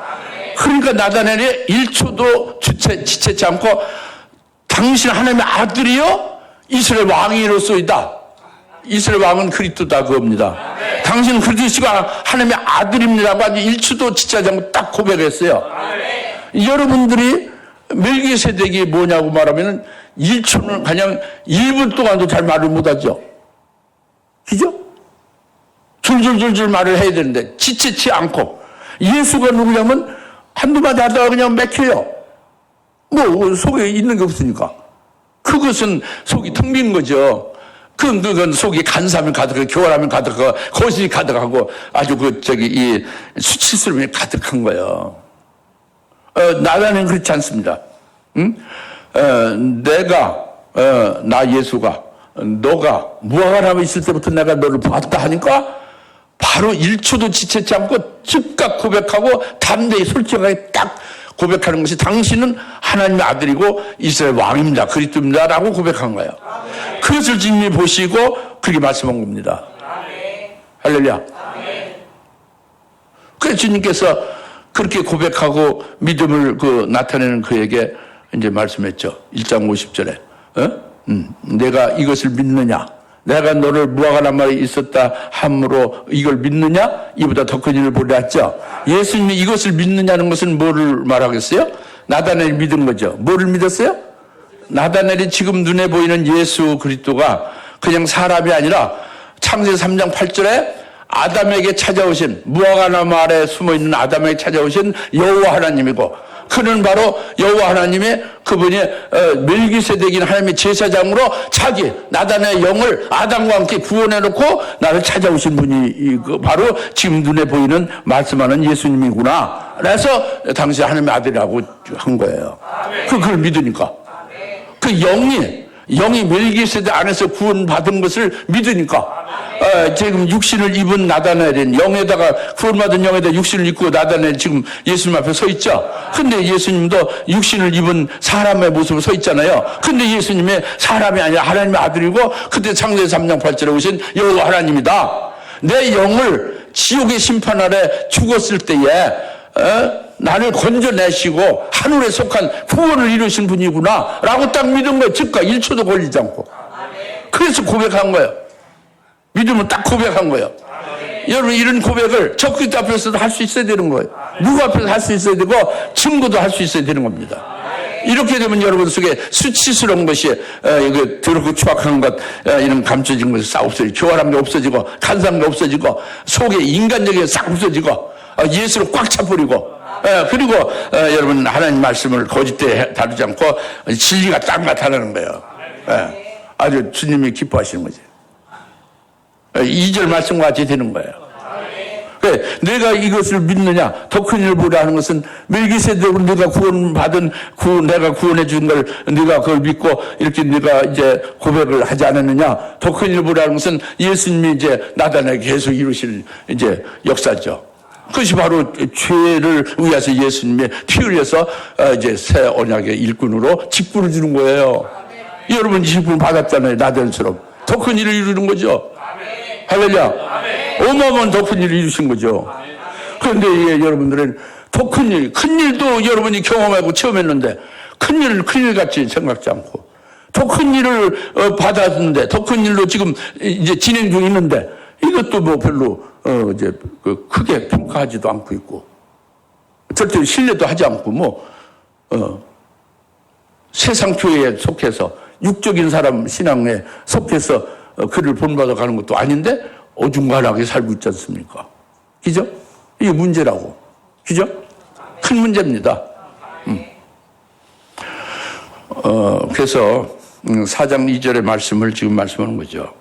그러니까 나다나엘이 1초도 지체치 않고 당신 하나님의 아들이요 이스라엘 왕이로소이다. 이스라엘 왕은 그리스도다 그겁니다. 당신은 그리스도가 하나님의 아들입니다라고 아주 1초도 지체하지 않고 딱 고백했어요. 여러분들이 멜기세덱이 뭐냐고 말하면 1초는 그냥 1분 동안도 잘 말을 못하죠. 그죠? 줄줄줄줄 말을 해야 되는데 지체치 않고 예수가 누구냐면 한두 마디 하다가 그냥 맥혀요. 뭐 속에 있는 게 없으니까. 그것은 속이 텅 빈 거죠. 그건 속이 간사함이 가득하고 교활함이 가득하고 거짓이 가득하고 아주 이 수치스러움이 가득한 거예요. 나다나엘은 그렇지 않습니다. 응? 나 예수가 너가 무화과 나무 있을 때부터 내가 너를 봤다 하니까 바로 1초도 지체치 않고 즉각 고백하고 담대히 솔직하게 딱 고백하는 것이 당신은 하나님의 아들이고 이스라엘 왕입니다. 그리스도입니다. 라고 고백한 거예요. 그것을 주님이 보시고 그렇게 말씀한 겁니다. 할렐루야. 그래서 주님께서 그렇게 고백하고 믿음을 나타내는 그에게 이제 말씀했죠. 1장 50절에. 내가 이것을 믿느냐? 내가 너를 무화과 나무에 있었다 함으로 이걸 믿느냐? 이보다 더 큰 일을 보려 했죠. 예수님이 이것을 믿느냐는 것은 뭐를 말하겠어요? 나다나엘이 믿은 거죠. 뭐를 믿었어요? 나다넬이 지금 눈에 보이는 예수 그리스도가 그냥 사람이 아니라 창세기 3장 8절에 아담에게 찾아오신, 무화과나무 아래 숨어있는 아담에게 찾아오신 여호와 하나님이고, 그는 바로 여호와 하나님의 그분이 멜기세덱인 하나님의 제사장으로 자기 나단의 영을 아담과 함께 구원해놓고 나를 찾아오신 분이 바로 지금 눈에 보이는 말씀하는 예수님이구나. 그래서 당시 하나님의 아들이라고 한 거예요. 그걸 믿으니까. 그 영이 멜기세덱 안에서 구원받은 것을 믿으니까. 지금 육신을 입은 나다넬은 영에다가 구원받은 영에다 육신을 입고 나다넬 지금 예수님 앞에 서 있죠. 근데 예수님도 육신을 입은 사람의 모습으로 서 있잖아요. 근데 예수님의 사람이 아니라 하나님의 아들이고, 그때 창세기 3장 8절에 오신 여호와 하나님이다. 내 영을 지옥의 심판 아래 죽었을 때에 나를 건져내시고 하늘에 속한 구원을 이루신 분이구나 라고 딱 믿은 거예요. 즉각 1초도 걸리지 않고. 그래서 고백한 거예요. 믿으면 딱 고백한 거예요. 여러분, 이런 고백을 저 그리스도 앞에서도 할 수 있어야 되는 거예요. 누구 앞에서 할 수 있어야 되고 증거도 할 수 있어야 되는 겁니다. 이렇게 되면 여러분 속에 수치스러운 것이 이거 더럽고 추악한 것 이런 감춰진 것이 싹 없어지고, 교활한 게 없어지고, 간사한 게 없어지고, 속에 인간적인 게 싹 없어지고, 예수로 꽉 차버리고, 그리고 여러분 하나님 말씀을 거짓되게 다루지 않고 진리가 딱 나타나는 거예요. 아주 주님이 기뻐하시는 거지. 2절 말씀과 같이 되는 거예요. 그래, 내가 이것을 믿느냐, 더 큰 일을 보라 하는 것은 멜기세덱으로 내가 구원받은, 내가 구원해 준 걸 네가 그걸 믿고 이렇게 네가 이제 고백을 하지 않았느냐. 더 큰 일을 보라 하는 것은 예수님이 이제 나단에게 계속 이루실 이제 역사죠. 그것이 바로 죄를 위해서 예수님의 피 흘려서 이제 새 언약의 일꾼으로 직분을 주는 거예요. 여러분 직분 받았잖아요. 나단처럼. 더 큰 일을 이루는 거죠. 할렐루야. 어마어마한 더 큰 일을 이루신 거죠. 그런데 여러분들은 더 큰 일, 큰 일도 여러분이 경험하고 체험했는데 큰 일을 큰일 같이 생각지 않고 더 큰 일을 받았는데 더 큰 일로 지금 이제 진행 중에 있는데 이것도 뭐 별로 이제 크게 평가하지도 않고 있고 절대 신뢰도 하지 않고 세상 교회에 속해서 육적인 사람 신앙에 속해서 그를 본받아 가는 것도 아닌데 어중간하게 살고 있지 않습니까? 그죠? 이게 문제라고. 그죠? 큰 문제입니다. 그래서 4장 2절의 말씀을 지금 말씀하는 거죠.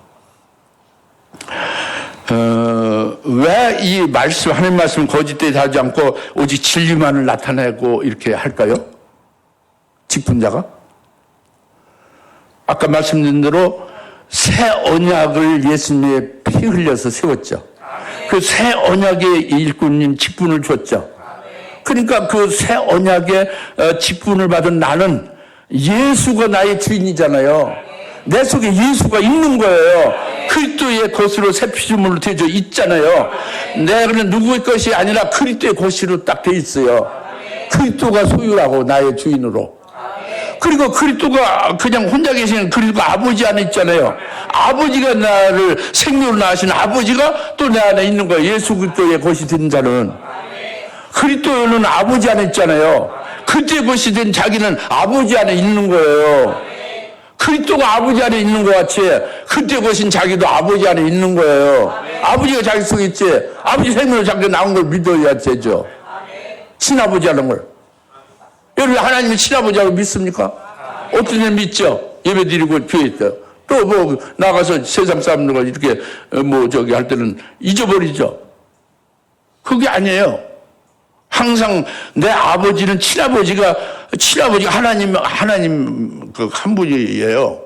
왜 이 말씀, 하나님 말씀을 거짓되이 하지 않고 오직 진리만을 나타내고 이렇게 할까요? 직분자가? 아까 말씀드린 대로 새 언약을 예수님의 피 흘려서 세웠죠. 그 새 언약의 일꾼인 직분을 줬죠. 그러니까 그 새 언약의 직분을 받은 나는 예수가 나의 주인이잖아요. 내 속에 예수가 있는 거예요. 그리스도의 것으로 새 피조물로 되어 있잖아요. 내가는 누구의 것이 아니라 그리스도의 것으로 딱 돼 있어요. 그리스도가 소유라고, 나의 주인으로. 그리고 그리스도가 그냥 혼자 계시는 그리스도가 아버지 안에 있잖아요. 아버지가 나를 생명으로 낳으신 아버지가 또 내 안에 있는 거예요. 예수 그리스도의 것이 된 자는. 그리스도는 아버지 안에 있잖아요. 그리스도의 것이 된 자기는 아버지 안에 있는 거예요. 그리스도가 아버지 안에 있는 것 같이 그리스도의 것인 자기도 아버지 안에 있는 거예요. 아버지가 자기 속에 있지. 아버지 생명으로 자기가 나온 걸 믿어야 되죠. 친아버지 하는 걸. 여러분 하나님이 친아버지라고 믿습니까? 어떤 일 믿죠? 예배 드리고 교회 있어요. 또 뭐 나가서 세상 사람들과 이렇게 할 때는 잊어버리죠. 그게 아니에요. 항상 내 아버지는 친아버지가 하나님 그 한 분이에요.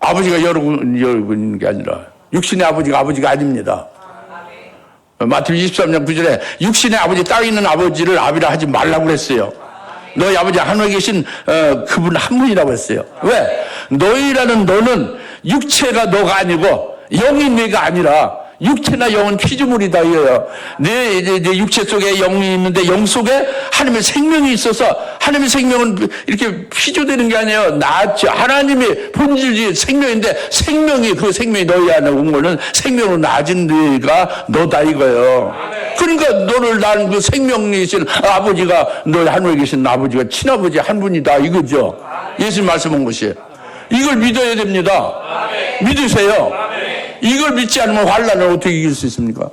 아버지가 여러분 있는 게 아니라 육신의 아버지가 아닙니다. 마태복음 23장 9절에 육신의 아버지, 땅에 있는 아버지를 아비라 하지 말라고 그랬어요. 너희 아버지 하늘에 계신 그분 한 분이라고 했어요. 왜? 너희라는 너는 육체가 너가 아니고 영이 내가 아니라 육체나 영은 피조물이다 이거예요. 내 육체 속에 영이 있는데 영 속에 하나님의 생명이 있어서 하나님의 생명은 이렇게 피조되는 게 아니에요. 나았죠. 하나님의 본질이 생명인데 그 생명이 너희 안에 온 거는 생명으로 낮은 너희가 너다 이거예요. 그러니까 너를 낳은 그 생명이신 아버지가 너희 하늘에 계신 아버지가 친아버지 한 분이다 이거죠. 예수님 말씀한 것이. 이걸 믿어야 됩니다. 믿으세요. 이걸 믿지 않으면 환난을 어떻게 이길 수 있습니까?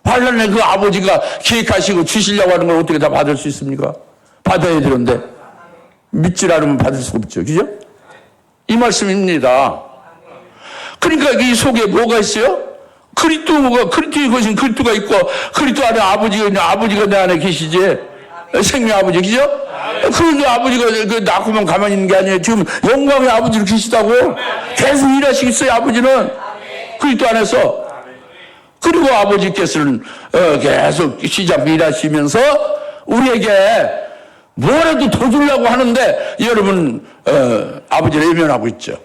환난에 그 아버지가 계획하시고 주시려고 하는 걸 어떻게 다 받을 수 있습니까? 받아야 되는데 믿지 않으면 받을 수 없죠. 그죠? 이 말씀입니다. 그러니까 이 속에 뭐가 있어요? 그리스도의 것인 그리스도가 있고 그리스도 안에 아버지가 내 안에 계시지. 생명 아버지, 그죠? 그런데 아버지가 낳고만 가만히 있는 게 아니에요. 지금 영광의 아버지로 계시다고. 계속 일하시고 있어요, 아버지는. 그리스도 안에서. 그리고 아버지께서는 계속 시작 일하시면서 우리에게 뭐라도 더 주려고 하는데 여러분 아버지를 외면하고 있죠.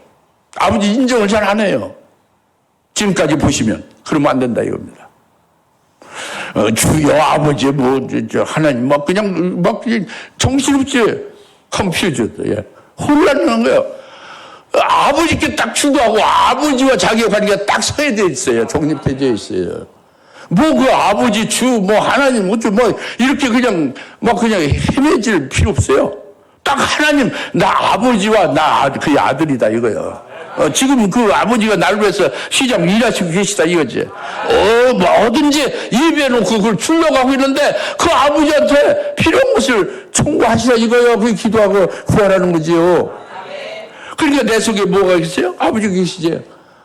아버지 인정을 잘 안 해요. 지금까지 보시면. 그러면 안 된다 이겁니다. 주여 아버지 하나님 그냥 정신없이 컴퓨저도 혼란한 거예요. 아버지께 딱 추구하고 아버지와 자기의 관계가 딱 서야 돼 있어요. 독립되어 있어요. 그 아버지 하나님 이렇게 그냥 헤매질 필요 없어요. 딱 하나님 나 아버지와 나 그의 아들이다 이거예요. 지금 그 아버지가 나를 위해서 시작 일하시고 계시다 이거지. 뭐든지 예배해놓고 그걸 주려고 하고 있는데 그 아버지한테 필요한 것을 청구하시라 이거예요. 그게 기도하고 구하라는 거지요. 그러니까 내 속에 뭐가 있어요? 아버지가 계시지.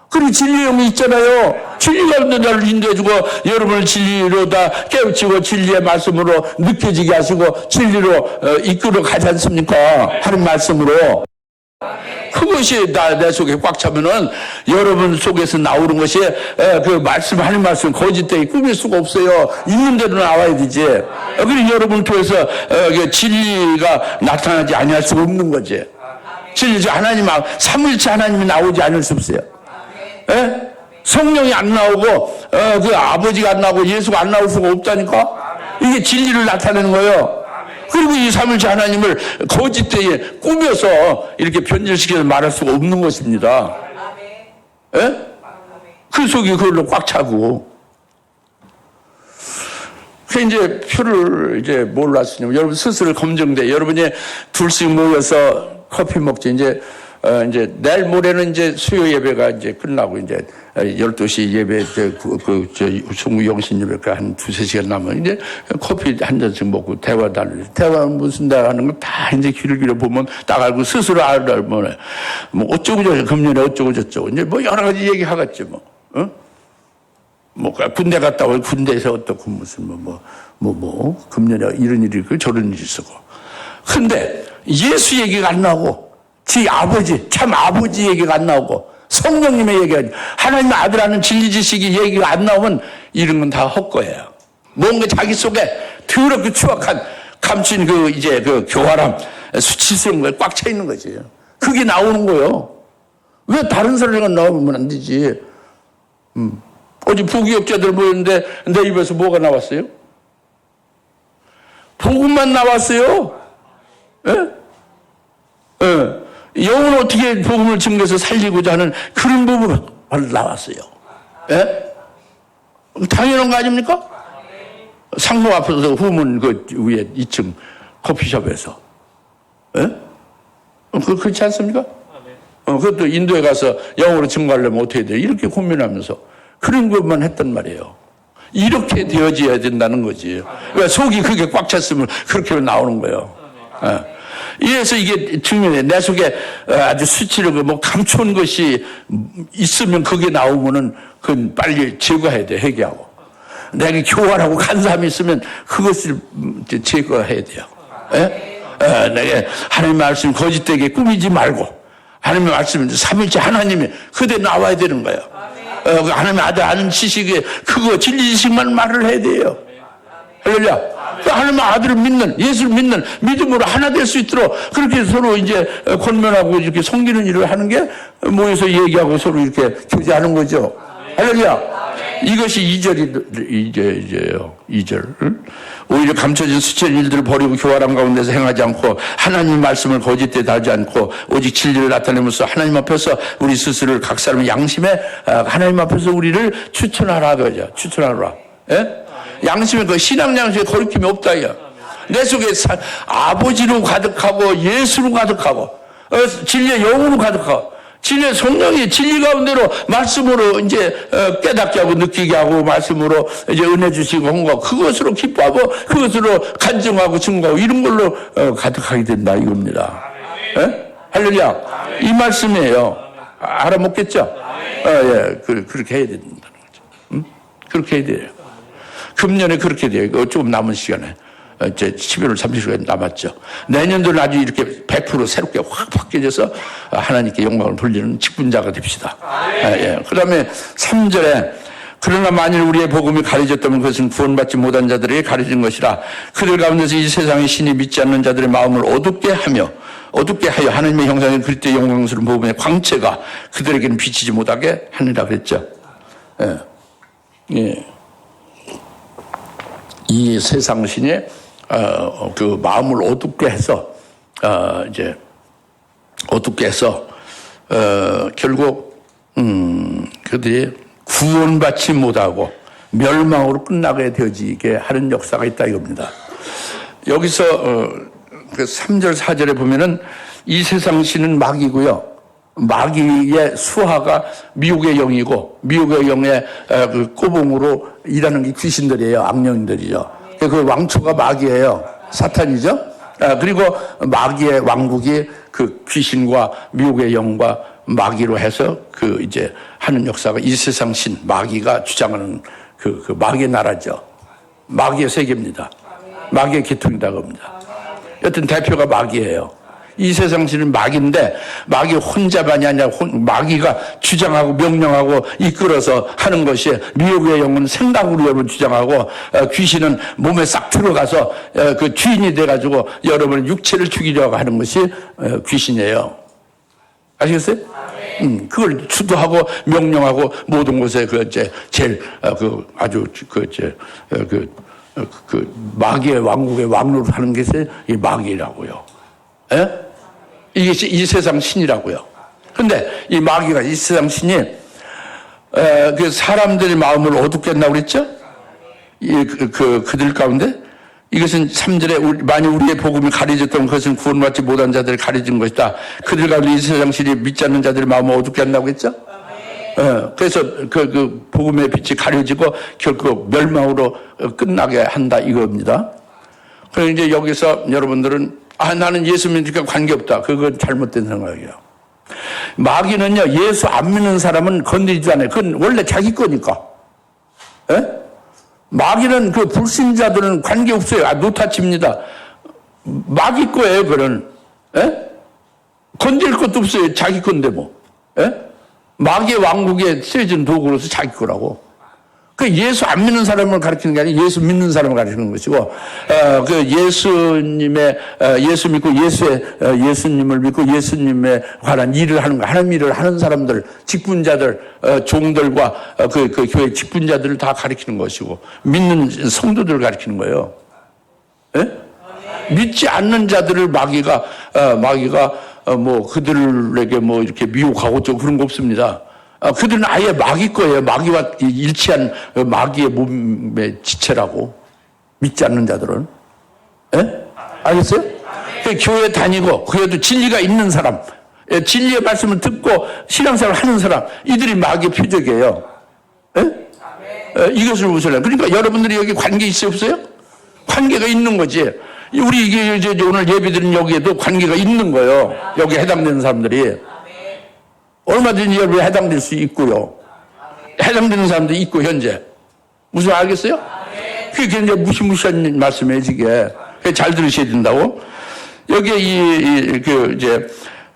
그리고 진리의 영이 있잖아요. 진리가 없는 자를 인도해주고 여러분을 진리로 다 깨우치고 진리의 말씀으로 느껴지게 하시고 진리로 이끌어 가지 않습니까? 하는 말씀으로. 그것이 내 속에 꽉 차면은 여러분 속에서 나오는 것이 하는 말씀 거짓되게 꾸밀 수가 없어요. 있는 대로 나와야 되지. 그리고 여러분 통해서 진리가 나타나지 아니할 수가 없는 거지. 진리죠. 삼위일체 하나님이 나오지 않을 수 없어요. 성령이 안 나오고 그 아버지가 안 나오고 예수가 안 나올 수가 없다니까. 이게 진리를 나타내는 거예요. 그리고 이 삼위일체 하나님을 거짓되게 꾸며서 이렇게 변질시켜서 말할 수가 없는 것입니다. 그 속이 그걸로 꽉 차고. 그 이제 표를 뭘로 하시냐면 여러분 스스로 검증돼. 여러분이 둘씩 모여서 커피 먹지. 이제 내일 모레는 수요 예배가 끝나고 12시 예배 성구 영신 예배가 한 2-3시간 남으면 커피 한 잔씩 먹고 대화는 무슨 대화 하는 거 다 귀를 기울여 보면 딱 알고 스스로 알면 뭐 어쩌고 저쩌고 금년에 어쩌고 저쩌고 여러 가지 얘기하겠지 군대 갔다 오고 군대에서 어떻고 무슨 금년에 이런 일이 있고 저런 일이 있었고. 근데 예수 얘기가 안 나오고 참 아버지 얘기가 안 나오고 성령님의 얘기가 하나님의 아들 하는 진리 지식이 얘기가 안 나오면 이런 건 다 헛거예요. 뭔가 자기 속에 더럽게 추악한 감춘 그 교활함 수치스러운 거에 꽉 차 있는 거지. 그게 나오는 거예요. 왜 다른 사람이 나오면 안 되지. 어제 부교육자들 모였는데 내 입에서 뭐가 나왔어요? 복음만 나왔어요. 영은 어떻게 복음을 증거해서 살리고자 하는 그런 부분은 나왔어요. 당연한 거 아닙니까? 상무 앞에서 후문 위에 2층 커피숍에서. 그렇지 않습니까? 그것도 인도에 가서 영어로 증거하려면 어떻게 돼요? 이렇게 고민하면서 그런 것만 했단 말이에요. 이렇게 되어져야 된다는 거지. 왜 속이 그게 꽉 찼으면 그렇게 나오는 거예요. 이래서 이게 중요해. 내 속에 아주 수치를 감춰온 것이 있으면 그게 나오면은 그건 빨리 제거해야 돼. 회개하고. 내가 교활하고 간사함이 있으면 그것을 제거해야 돼요. 내가 하나님의 말씀 거짓되게 꾸미지 말고 하나님의 말씀 삼위일체 하나님이 그대 나와야 되는 거예요. 하나님의 아들 아는 지식에 그거 진리 지식만 말을 해야 돼요. 할렐루야. 하나님의 아들을 믿는, 예수를 믿는 믿음으로 하나 될 수 있도록 그렇게 서로 권면하고 이렇게 섬기는 일을 하는 게 모여서 얘기하고 서로 이렇게 교제하는 거죠. 할렐루야. 이것이 이제예요. 2절. 응? 오히려 감춰진 수치한 일들을 버리고 교활한 가운데서 행하지 않고 하나님 말씀을 거짓되게 하지 않고 오직 진리를 나타내면서 하나님 앞에서 우리 스스로를 각 사람의 양심에 하나님 앞에서 우리를 추천하라 그러죠. 추천하라. 예? 양심에 그 신앙 양심에 거리낌이 없다 이야. 내 속에 아버지로 가득하고 예수로 가득하고 진리의 영으로 가득하고 진리의 성령이 진리 가운데로 말씀으로 이제 깨닫게 하고 느끼게 하고 말씀으로 이제 은혜 주시고 한 거 그것으로 기뻐하고 그것으로 간증하고 증거하고 이런 걸로 가득하게 된다 이겁니다. 예? 할렐루야. 이 말씀이에요. 알아먹겠죠? 예, 그렇게 해야 된다는 거죠. 응? 그렇게 해야 돼요. 금년에 그렇게 돼요. 조금 남은 시간에. 이제 11월 30일까지 남았죠. 내년도는 아주 이렇게 100% 새롭게 확 바뀌어져서 하나님께 영광을 돌리는 직분자가 됩시다. 예. 그 다음에 3절에 그러나 만일 우리의 복음이 가려졌다면 그것은 구원받지 못한 자들에게 가려진 것이라 그들 가운데서 이 세상의 신이 믿지 않는 자들의 마음을 어둡게 하여 하나님의 형상인 그리스도의 영광스러운 복음의 광채가 그들에게는 비치지 못하게 하느라 그랬죠. 예. 예. 이 세상 신이 그 마음을 어둡게 해서 이제 어둡게 해서 결국 그들이 구원받지 못하고 멸망으로 끝나게 되어지게 하는 역사가 있다 이겁니다. 여기서 그 3절 4절에 보면은 이 세상 신은 마귀고요. 마귀의 수하가 미혹의 영이고 미혹의 영의 그 꼬봉으로 일하는 게 귀신들이에요. 악령들이죠. 그 왕초가 마귀예요. 사탄이죠. 그리고 마귀의 왕국이 그 귀신과 미혹의 영과 마귀로 해서 그 이제 하는 역사가 이 세상 신 마귀가 주장하는 그 마귀의 나라죠. 마귀의 세계입니다. 마귀의 계통이다 겁니다. 여튼 대표가 마귀예요. 이 세상 신은 마귀인데 마귀 혼자만이 아니라 마귀가 주장하고 명령하고 이끌어서 하는 것이 미혹의 영은 생각으로 여러분 주장하고 귀신은 몸에 싹 들어가서 그 주인이 돼가지고 여러분의 육체를 죽이려고 하는 것이 귀신이에요. 아시겠어요? 그걸 주도하고 명령하고 모든 것에 그 이제 제일 아주 그 마귀의 왕국의 왕로로 하는 것이 이 마귀라고요. 예? 이게 이 세상 신이라고요. 근데 이 마귀가 이 세상 신이 그 사람들의 마음을 어둡게 한다고 그랬죠? 그들 가운데 이것은 3절에 만일 우리의 복음이 가려졌다면 그것은 구원받지 못한 자들이 가려진 것이다. 그들 가운데 이 세상 신이 믿지 않는 자들의 마음을 어둡게 한다고 했죠? 그래서 그 복음의 빛이 가려지고 결국 멸망으로 끝나게 한다 이겁니다. 그래서 이제 여기서 여러분들은 나는 예수 믿으니까 관계없다. 그건 잘못된 생각이에요. 마귀는요, 예수 안 믿는 사람은 건드리지 않아요. 그건 원래 자기 거니까. 예? 마귀는 그 불신자들은 관계없어요. 노타치입니다. 마귀 거예요, 그건. 예? 건드릴 것도 없어요. 자기 건데 뭐. 예? 마귀의 왕국에 쓰여진 도구로서 자기 거라고. 그 예수 안 믿는 사람을 가르치는 게 아니라 예수 믿는 사람을 가르치는 것이고, 그 예수 믿고 예수님을 믿고 예수님에 관한 일을 하는 거, 하나님 일을 하는 사람들, 직분자들, 종들과 그 교회 직분자들을 다 가르치는 것이고, 믿는 성도들을 가르치는 거예요. 예? 믿지 않는 자들을 마귀가 뭐 그들에게 뭐 이렇게 미혹하고 좀 그런 거 없습니다. 그들은 아예 마귀 거예요. 마귀와 일치한 마귀의 몸의 지체라고. 믿지 않는 자들은. 예? 알겠어요? 교회 다니고, 그래도 진리가 있는 사람, 진리의 말씀을 듣고 신앙생활을 하는 사람, 이들이 마귀의 표적이에요. 예? 이것을 보실래요? 그러니까 여러분들이 여기 관계 있어요, 없어요? 관계가 있는 거지. 우리 이제 오늘 예배드린 여기에도 관계가 있는 거예요. 여기에 해당되는 사람들이. 얼마든지 여러분이 해당될 수 있고요. 해당되는 사람도 있고, 현재. 무슨 알겠어요? 그게 굉장히 무시무시한 말씀이에요, 이게. 잘 들으셔야 된다고. 여기에 이제,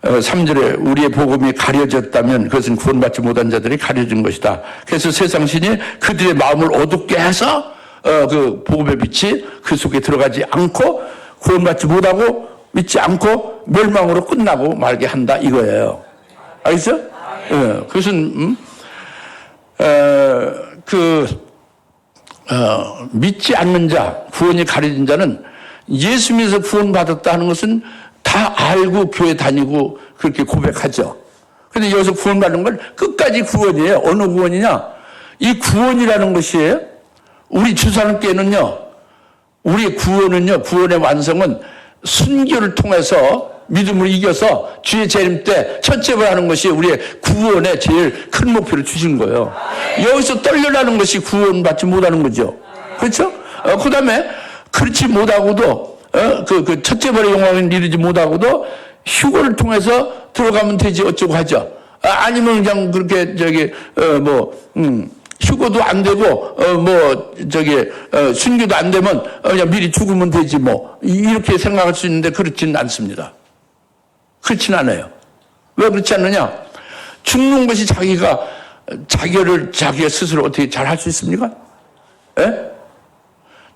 3절에 우리의 복음이 가려졌다면 그것은 구원받지 못한 자들이 가려진 것이다. 그래서 세상 신이 그들의 마음을 어둡게 해서, 그 복음의 빛이 그 속에 들어가지 않고 구원받지 못하고 믿지 않고 멸망으로 끝나고 말게 한다, 이거예요. 알겠죠? 그것은, 믿지 않는 자, 구원이 가려진 자는 예수 믿어서 구원받았다 하는 것은 다 알고 교회 다니고 그렇게 고백하죠. 근데 여기서 구원받는 건 끝까지 구원이에요. 어느 구원이냐? 이 구원이라는 것이에요. 우리 주사님께는요, 우리의 구원은요, 구원의 완성은 순교를 통해서 믿음으로 이겨서 주의 재림 때 첫째 번 하는 것이 우리의 구원의 제일 큰 목표를 주신 거예요. 여기서 떨려나는 것이 구원받지 못하는 거죠. 그렇죠? 그 다음에 그렇지 못하고도, 그 첫째 번의 영광을 이루지 못하고도 휴거를 통해서 들어가면 되지 어쩌고 하죠. 아니면 그냥 그렇게 휴거도 안 되고, 순교도 안 되면 그냥 미리 죽으면 되지 뭐. 이렇게 생각할 수 있는데 그렇지는 않습니다. 그렇진 않아요. 왜 그렇지 않느냐? 죽는 것이 자기가 스스로 어떻게 잘 할 수 있습니까? 예?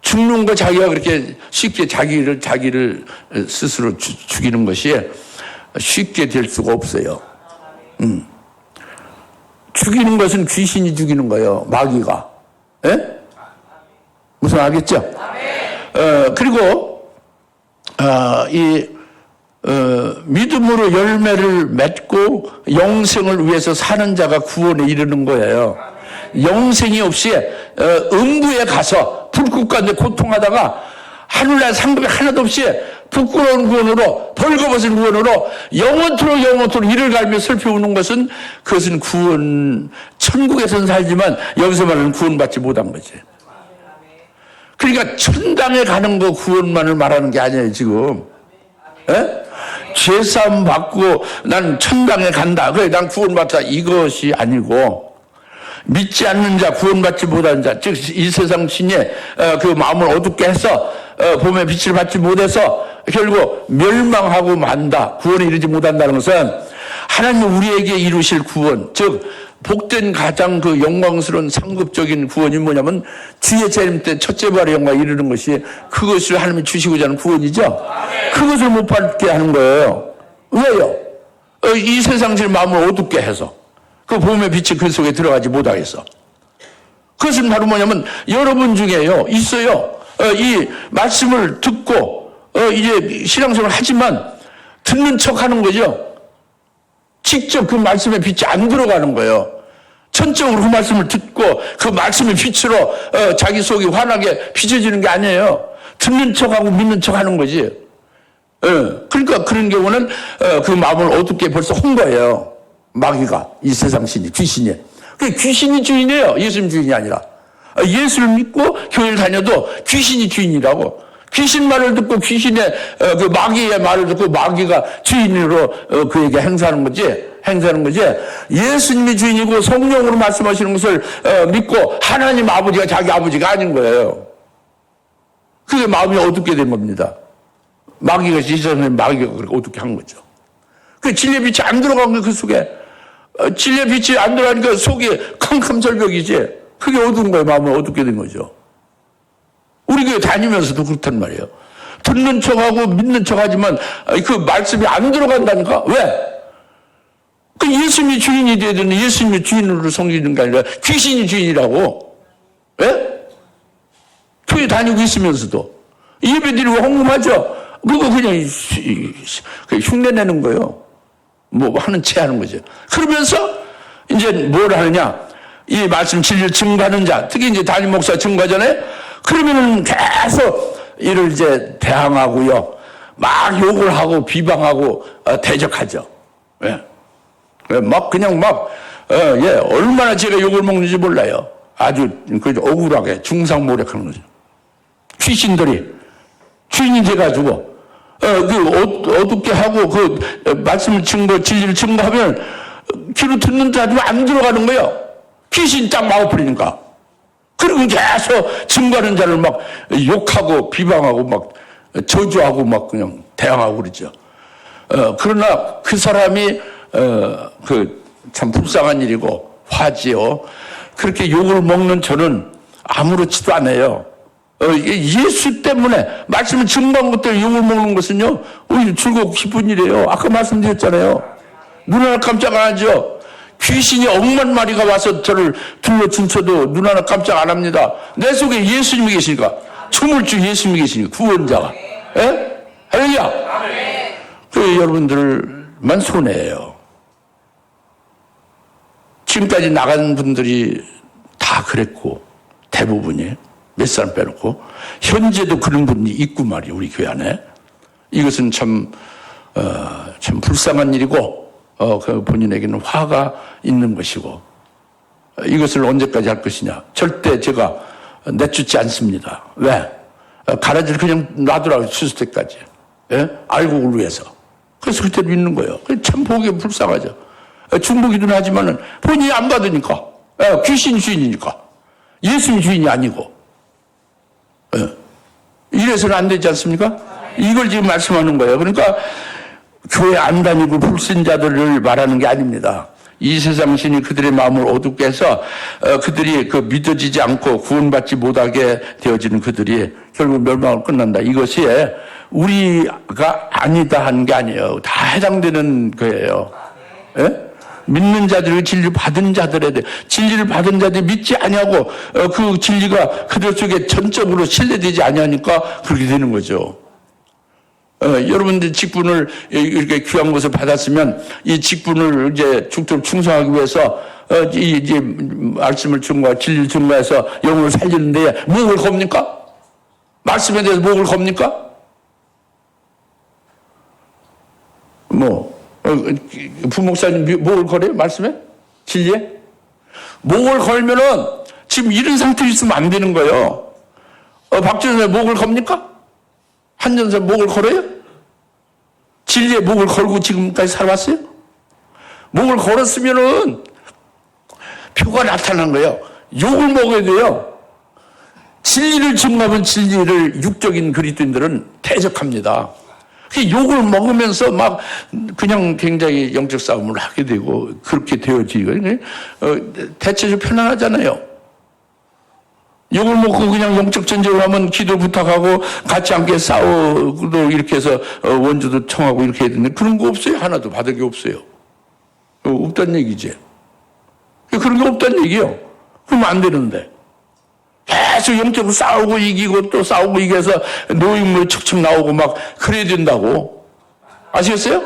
죽는 거 자기가 그렇게 쉽게 자기를 스스로 죽이는 것이 쉽게 될 수가 없어요. 죽이는 것은 귀신이 죽이는 거예요. 마귀가. 예? 무슨 알겠죠? 그리고 믿음으로 열매를 맺고 영생을 위해서 사는 자가 구원에 이르는 거예요. 영생이 없이 음부에 가서 불꽃 가운데 고통하다가 하늘날 상급이 하나도 없이 부끄러운 구원으로 벌거벗은 구원으로 영원토록 이를 갈며 슬피 우는 것은 그것은 구원, 천국에서는 살지만 여기서 말하는 구원받지 못한 거지. 그러니까 천당에 가는 거 구원만을 말하는 게 아니에요 지금. 예? 죄사함 받고 난 천당에 간다, 그래 난 구원받다, 이것이 아니고 믿지 않는 자, 구원받지 못하는 자, 즉 이 세상 신의 그 마음을 어둡게 해서 봄의 빛을 받지 못해서 결국 멸망하고 만다, 구원에 이르지 못한다는 것은 하나님 우리에게 이루실 구원, 즉 복된 가장 그 영광스러운 상급적인 구원이 뭐냐면 주의 재림 때 첫째 발의 영광에 이르는 것이, 그것을 하나님이 주시고자 하는 구원이죠. 그것을 못 받게 하는 거예요. 왜요? 이 세상 실 마음을 어둡게 해서 그 봄의 빛이 그 속에 들어가지 못하겠어. 그것은 바로 뭐냐면 여러분 중에요 있어요. 이 말씀을 듣고 이제 신앙생활을 하지만 듣는 척하는 거죠. 직접 그 말씀의 빛이 안 들어가는 거예요. 전적으로 그 말씀을 듣고 그 말씀의 빛으로 자기 속이 환하게 비춰지는 게 아니에요. 듣는 척하고 믿는 척하는 거지. 그러니까 그런 경우는 그 마음을 어둡게 벌써 한 거예요. 마귀가, 이 세상 신이, 귀신이. 귀신이 주인이에요. 예수님 주인이 아니라. 예수를 믿고 교회를 다녀도 귀신이 주인이라고. 귀신 말을 듣고 귀신의 그 마귀의 말을 듣고 마귀가 주인으로 그에게 행사하는 거지. 예수님이 주인이고 성령으로 말씀하시는 것을 믿고 하나님 아버지가 자기 아버지가 아닌 거예요. 그게 마음이 어둡게 된 겁니다. 마귀가 지시하는 마귀가 그렇게 어둡게 한 거죠. 그 진리의 빛이 안 들어간 거 그 속에. 진리의 빛이 안 들어가니까 속이 캄캄절벽이지. 그게 어두운 거예요. 마음이 어둡게 된 거죠. 우리 교회 다니면서도 그렇단 말이에요. 듣는 척하고 믿는 척하지만 그 말씀이 안 들어간다니까. 왜? 그 예수님이 주인이 돼야 되는, 예수님이 주인으로 섬기는 게 아니라 귀신이 주인이라고. 왜? 교회 다니고 있으면서도 예배드리고 헌금하죠. 그거 그냥 흉내 내는 거예요. 뭐 하는 채 하는 거죠. 그러면서 이제 뭘 하느냐? 이 말씀 진리를 증거하는 자, 특히 이제 담임 목사 증거하잖아요. 그러면은 계속 이를 이제 대항하고요. 막 욕을 하고 비방하고 대적하죠. 예. 그냥 얼마나 제가 욕을 먹는지 몰라요. 아주 억울하게 중상모략하는 거죠. 귀신들이 주인이 돼가지고 어둡게 하고 그 말씀을 진리를 증거하면 귀로 듣는데 아주 안 들어가는 거예요. 귀신 딱 막아버리니까. 그리고 계속 증거하는 자를 막 욕하고 비방하고 막 저주하고 막 그냥 대항하고 그러죠. 그러나 그 사람이 참 불쌍한 일이고 화지요. 그렇게 욕을 먹는 저는 아무렇지도 않아요. 예수 때문에 말씀을 증거한 것 때문에 욕을 먹는 것은요, 오히려 즐겁고 기쁜 일이에요. 아까 말씀드렸잖아요. 눈 하나 깜짝 안 하죠. 귀신이 억만 마리가 와서 저를 둘러춤쳐도 눈 하나 깜짝 안 합니다. 내 속에 예수님이 계시니까. 춤을 춘 예수님이 계시니까. 구원자가. 예? 할렐루야. 그 여러분들만 손해예요. 지금까지 나간 분들이 다 그랬고, 대부분이 몇 사람 빼놓고, 현재도 그런 분이 있고 말이에요, 우리 교회 안에. 이것은 참 불쌍한 일이고, 그 본인에게는 화가 있는 것이고, 이것을 언제까지 할 것이냐. 절대 제가 내쫓지 않습니다. 왜? 가라지를 그냥 놔두라고 추수 때까지. 예? 알곡을 위해서. 그래서 그때도 있는 거예요. 참 보기 불쌍하죠. 중보기도는 하지만은 본인이 안 받으니까. 귀신 주인이니까. 예수님 주인이 아니고. 이래서는 안 되지 않습니까? 이걸 지금 말씀하는 거예요. 그러니까 교회 안 다니고 불신자들을 말하는 게 아닙니다. 이 세상 신이 그들의 마음을 어둡게 해서 그들이 그 믿어지지 않고 구원받지 못하게 되어지는 그들이 결국 멸망으로 끝난다. 이것이 우리가 아니다 하는 게 아니에요. 다 해당되는 거예요. 예? 믿는 자들을 진리 받은 자들에 대해 진리를 받은 자들이 믿지 아니하고 그 진리가 그들 속에 전적으로 신뢰되지 아니하니까 그렇게 되는 거죠. 여러분들 직분을 이렇게 귀한 것을 받았으면 이 직분을 이제 죽도록 충성하기 위해서 이제 말씀을 증거하고 진리를 증거해서 영혼을 살리는데 목을 겁니까? 말씀에 대해서 목을 겁니까? 부목사님 목을 걸어요? 말씀에? 진리에? 목을 걸면은 지금 이런 상태에 있으면 안 되는 거예요. 박준호의 목을 겁니까? 한전사 목을 걸어요? 진리에 목을 걸고 지금까지 살아왔어요? 목을 걸었으면은 표가 나타난 거예요. 욕을 먹어야 돼요. 진리를 증거하면 진리를 육적인 그리스도인들은 대적합니다. 욕을 먹으면서 막 그냥 굉장히 영적 싸움을 하게 되고 그렇게 되어지고 대체적으로 편안하잖아요. 욕을 먹고 그냥 영적 전쟁을 하면 기도 부탁하고 같이 함께 싸우고 이렇게 해서 원조도 청하고 이렇게 해야 되는데 그런 거 없어요. 하나도 받을 게 없어요. 없다는 얘기지. 그런 게 없다는 얘기예요. 그러면 안 되는데. 계속 영적으로 싸우고 이기고 또 싸우고 이겨서 노인물 척척 나오고 막 그래야 된다고. 아시겠어요?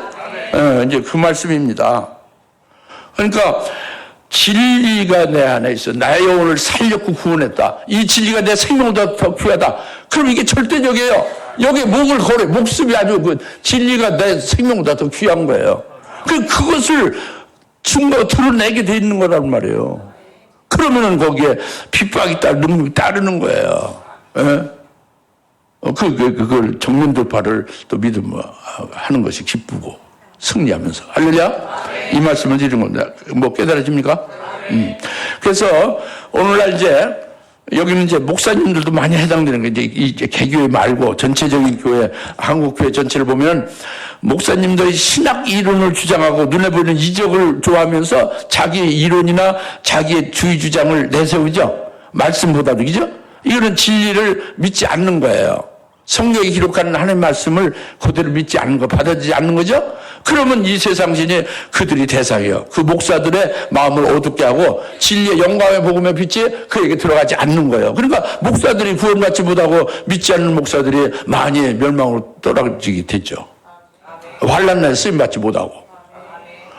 이제 그 말씀입니다. 그러니까 진리가 내 안에 있어. 나의 영혼을 살렸고 구원했다. 이 진리가 내 생명보다 더 귀하다. 그럼 이게 절대적이에요. 여기에 목을 걸어요. 목숨이 아주 그 진리가 내 생명보다 더 귀한 거예요. 그것을 증거 드러내게 돼 있는 거란 말이에요. 그러면은 거기에 핍박이 능력이 따르는 거예요. 그걸 정면 돌파를 또 믿음 하는 것이 기쁘고 승리하면서. 할렐루야? 이 말씀을 드리는 겁니다. 뭐 깨달아집니까? 그래서 오늘날 이제 여기는 이제 목사님들도 많이 해당되는 게 이제 개교회 말고 전체적인 교회, 한국 교회 전체를 보면 목사님들이 신학 이론을 주장하고 눈에 보이는 이적을 좋아하면서 자기 이론이나 자기의 주의 주장을 내세우죠. 말씀보다도, 그죠? 이거는 진리를 믿지 않는 거예요. 성경에 기록하는 하나님의 말씀을 그대로 믿지 않는 거, 받아들이지 않는 거죠? 그러면 이 세상 신이 그들이 대상이에요. 그 목사들의 마음을 어둡게 하고 진리의 영광의 복음의 빛이 그에게 들어가지 않는 거예요. 그러니까 목사들이 구원받지 못하고 믿지 않는 목사들이 많이 멸망으로 떨어지게 됐죠. 환난 날 쓰임받지 못하고.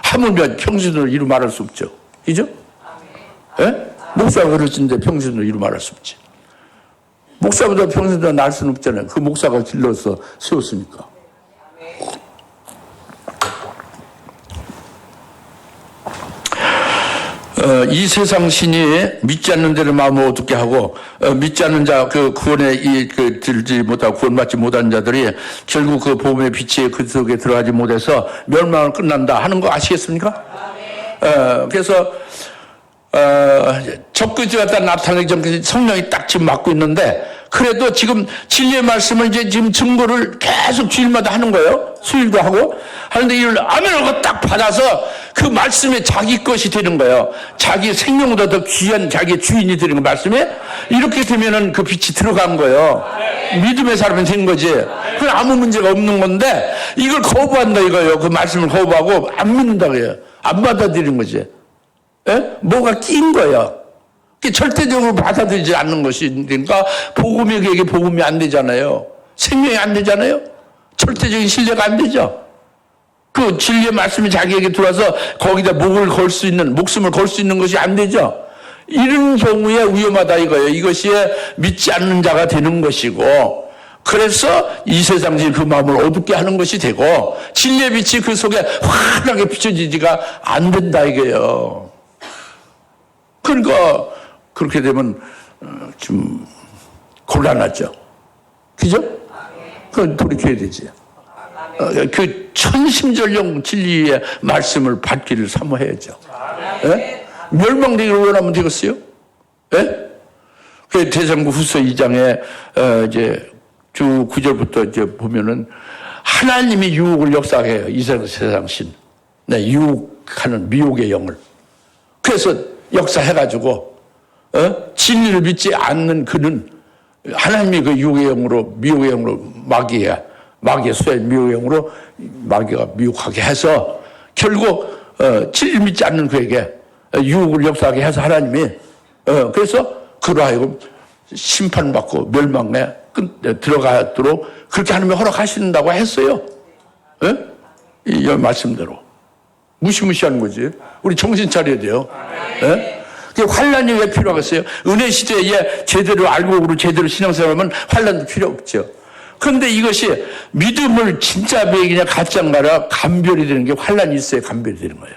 하물며 평신으로 이루 말할 수 없죠. 그죠? 예? 목사가 그러신데 평신으로 이루 말할 수 없지. 목사보다 평신보다 나을 수는 없잖아요. 그 목사가 길러서 세웠으니까. 이 세상 신이 믿지 않는 데를 마음을 어둡게 하고 믿지 않는 자 그 구원에 들지 못하고 구원받지 못한 자들이 결국 그 복음의 빛이 그 속에 들어가지 못해서 멸망을 끝난다 하는 거 아시겠습니까? 그래서 적그리스도 갖다 나타나기 전까지 성령이 딱 지금 맡고 있는데 그래도 지금 진리의 말씀을 이제 지금 증거를 계속 주일마다 하는 거예요. 수일도 하고 하는데 이걸 아멘을 딱 받아서 그 말씀에 자기 것이 되는 거예요. 자기 생명보다 더 귀한 자기 주인이 되는 거 말씀에 이렇게 되면은 그 빛이 들어간 거예요. 믿음의 사람이 된 거지. 그건 아무 문제가 없는 건데 이걸 거부한다 이거예요. 그 말씀을 거부하고 안 믿는다고 해요. 안 받아들이는 거지. 뭐가 낀 거야. 절대적으로 받아들이지 않는 것이니까 복음이 그에게 복음이 안 되잖아요. 생명이 안 되잖아요. 절대적인 신뢰가 안 되죠. 그 진리의 말씀이 자기에게 들어와서 거기다 목숨을 걸 수 있는 것이 안 되죠. 이런 경우에 위험하다 이거예요. 이것이 믿지 않는 자가 되는 것이고, 그래서 이 세상에 그 마음을 어둡게 하는 것이 되고, 진리의 빛이 그 속에 환하게 비춰지지가 안 된다 이거예요. 그러니까 그렇게 되면 좀 곤란하죠. 그죠? 그건 돌이켜야 되지. 그 천심전령 진리의 말씀을 받기를 사모해야죠. 예? 멸망되기를 원하면 되겠어요? 예? 그 대장부 후서 2장에 이제 주 9절부터 이제 보면은 하나님이 유혹을 역사해요. 이 세상 신. 네, 유혹하는 미혹의 영을. 그래서 역사해가지고, 진리를 믿지 않는 그는 하나님이 그 유혹의 영으로, 미혹의 영으로 마귀의 수의 미혹의 영으로 마귀가 미혹하게 해서 결국, 진리를 믿지 않는 그에게 유혹을 역사하게 해서 하나님이, 그래서 그로 하여금 심판받고 멸망에 들어가도록 그렇게 하나님이 허락하신다고 했어요. 이 말씀대로. 무시무시한 거지. 우리 정신 차려야 돼요. 환란이 왜 필요하겠어요? 은혜 시대에 제대로 알고 제대로 신앙생활하면 환란도 필요 없죠. 그런데 이것이 믿음을 진짜 배기냐 가짜인가라 감별이 되는 게 환란이 있어야 감별이 되는 거예요.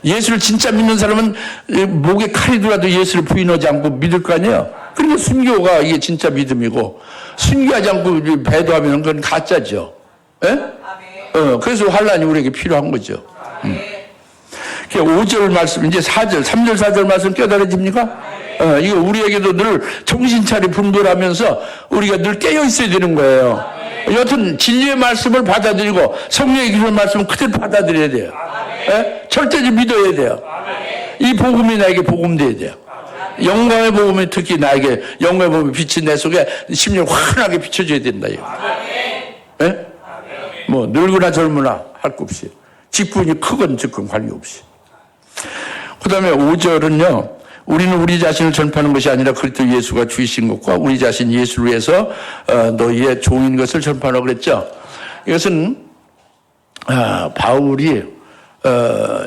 예수를 진짜 믿는 사람은 목에 칼이 들어도 예수를 부인하지 않고 믿을 거 아니에요. 그러니까 순교가 이게 진짜 믿음이고, 순교하지 않고 배도하면 그건 가짜죠. 그래서 환란이 우리에게 필요한 거죠. 5절 말씀, 이제 4절, 3절, 4절 말씀 깨달아집니까? 이거 우리에게도 늘 정신차려 분별하면서 우리가 늘 깨어있어야 되는 거예요. 여튼 진리의 말씀을 받아들이고 성령의 기도의 말씀을 그대로 받아들여야 돼요. 절대로 믿어야 돼요. 이 복음이 나에게 복음돼야 돼요. 영광의 복음이 특히 나에게 영광의 복음이 빛이 내 속에 심령 환하게 비춰줘야 된다. 뭐 늙으나 젊으나 할 것 없이, 직분이 크건 적건 관계없이. 그 다음에 5절은요, 우리는 우리 자신을 전파하는 것이 아니라 그리스도 예수가 주이신 것과 우리 자신 예수를 위해서 너희의 종인 것을 전파하라고 그랬죠. 이것은 바울이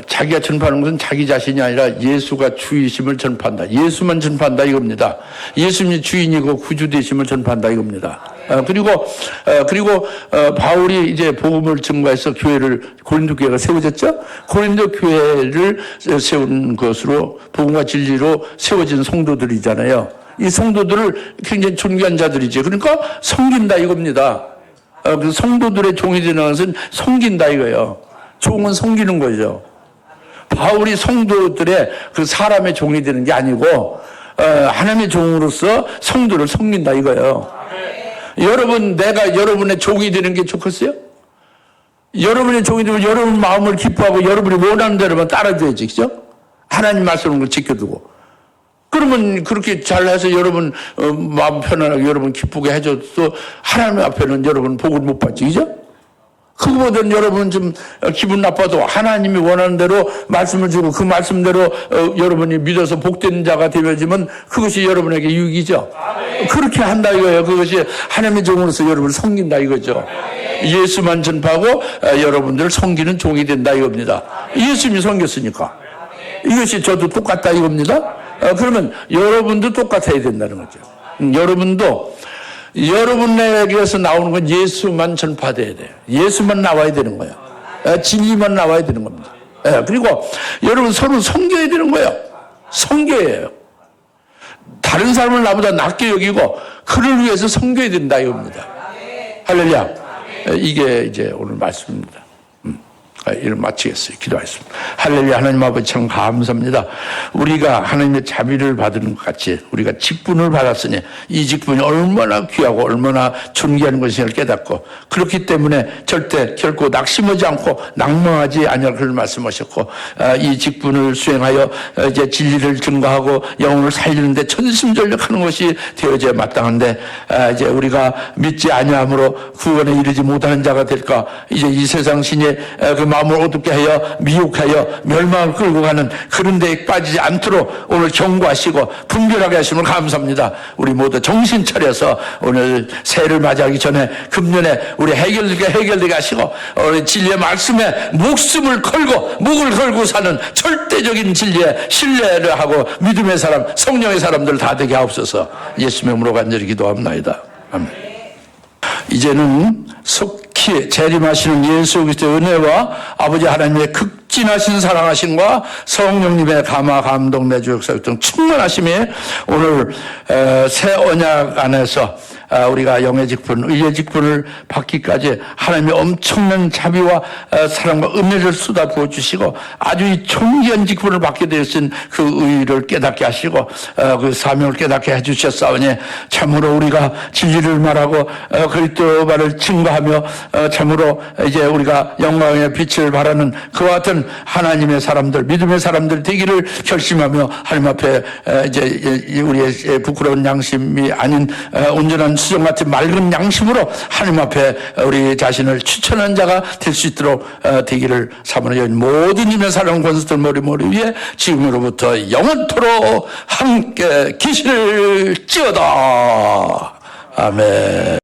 자기가 전파하는 것은 자기 자신이 아니라 예수가 주이심을 전파한다. 예수만 전파한다 이겁니다. 예수님이 주인이고 구주 되심을 전파한다 이겁니다. 그리고 바울이 이제 복음을 증거해서 고린도 교회가 세워졌죠. 고린도 교회를 세운 것으로 복음과 진리로 세워진 성도들이잖아요. 이 성도들을 굉장히 존귀한 자들이죠. 그러니까 섬긴다 이겁니다. 그 성도들의 종이 되는 것은 섬긴다 이거예요. 종은 섬기는 거죠. 바울이 성도들의 그 사람의 종이 되는 게 아니고 하나님의 종으로서 성도를 섬긴다 이거예요. 여러분, 내가 여러분의 종이 되는 게 좋겠어요? 여러분의 종이 되면 여러분 마음을 기뻐하고 여러분이 원하는 대로만 따라줘야지, 그죠? 하나님 말씀을 지켜두고. 그러면 그렇게 잘해서 여러분 마음 편안하게 여러분 기쁘게 해줘도 하나님 앞에는 여러분 복을 못 받지, 그죠? 그거보다는 여러분 좀 기분 나빠도 하나님이 원하는 대로 말씀을 주고 그 말씀대로 여러분이 믿어서 복된 자가 되어지면 그것이 여러분에게 유익이죠. 그렇게 한다 이거예요. 그것이 하나님의 종으로서 여러분을 섬긴다 이거죠. 예수만 전파하고 여러분들을 섬기는 종이 된다 이겁니다. 예수님이 섬겼으니까. 이것이 저도 똑같다 이겁니다. 그러면 여러분도 똑같아야 된다는 거죠. 여러분도 여러분에게서 나오는 건 예수만 전파돼야 돼요. 예수만 나와야 되는 거예요. 진리만 나와야 되는 겁니다. 그리고 여러분 서로 섬겨야 되는 거예요. 섬겨예요. 다른 사람을 나보다 낮게 여기고 그를 위해서 섬겨야 된다 이겁니다. 할렐루야. 이게 이제 오늘 말씀입니다. 이를 마치겠어요. 기도하겠습니다. 할렐루야. 하나님 아버지 참 감사합니다. 우리가 하나님의 자비를 받는 것 같이 우리가 직분을 받았으니 이 직분이 얼마나 귀하고 얼마나 존귀한 것인지를 깨닫고 그렇기 때문에 절대 결코 낙심하지 않고 낭망하지 아니할 그를 말씀하셨고 이 직분을 수행하여 이제 진리를 증거하고 영혼을 살리는데 천심전력하는 것이 되어져야 마땅한데 이제 우리가 믿지 아니함으로 구원에 이르지 못하는 자가 될까 이제 이 세상 신의 그 마음을 어둡게 하여 미혹하여 멸망을 끌고 가는 그런 데에 빠지지 않도록 오늘 경고하시고 분별하게 하시면 감사합니다. 우리 모두 정신 차려서 오늘 새해를 맞이하기 전에 금년에 우리 해결되게 하시고 우리 진리의 말씀에 목숨을 걸고 목을 걸고 사는 절대적인 진리에 신뢰를 하고 믿음의 사람, 성령의 사람들 다 되게 하옵소서. 예수님의 이름으로 간절히 기도합나이다. 아멘. 이제는 속히 재림하시는 예수 그리스도의 은혜와 아버지 하나님의 극진하신 사랑하심과 성령님의 감화 감동 내주 역사 등 충만하심이 오늘 새 언약 안에서 우리가 영의 직분, 의의 직분을 받기까지 하나님의 엄청난 자비와 사랑과 은혜를 쏟아 부어주시고 아주 이 존귀한 직분을 받게 되신 그 의의를 깨닫게 하시고 그 사명을 깨닫게 해주셨사오니 참으로 우리가 진리를 말하고 그리스도 말을 증거하며 참으로 이제 우리가 영광의 빛을 바라는 그와 같은 하나님의 사람들, 믿음의 사람들 되기를 결심하며 하나님 앞에 이제 우리의 부끄러운 양심이 아닌 온전한 수정 같은 맑은 양심으로 하나님 앞에 우리 자신을 추천한 자가 될 수 있도록 되기를 사모하여 모든 힘의 사랑 권수들 머리 위에 지금으로부터 영원토록 함께 계시를 지어다. 아멘.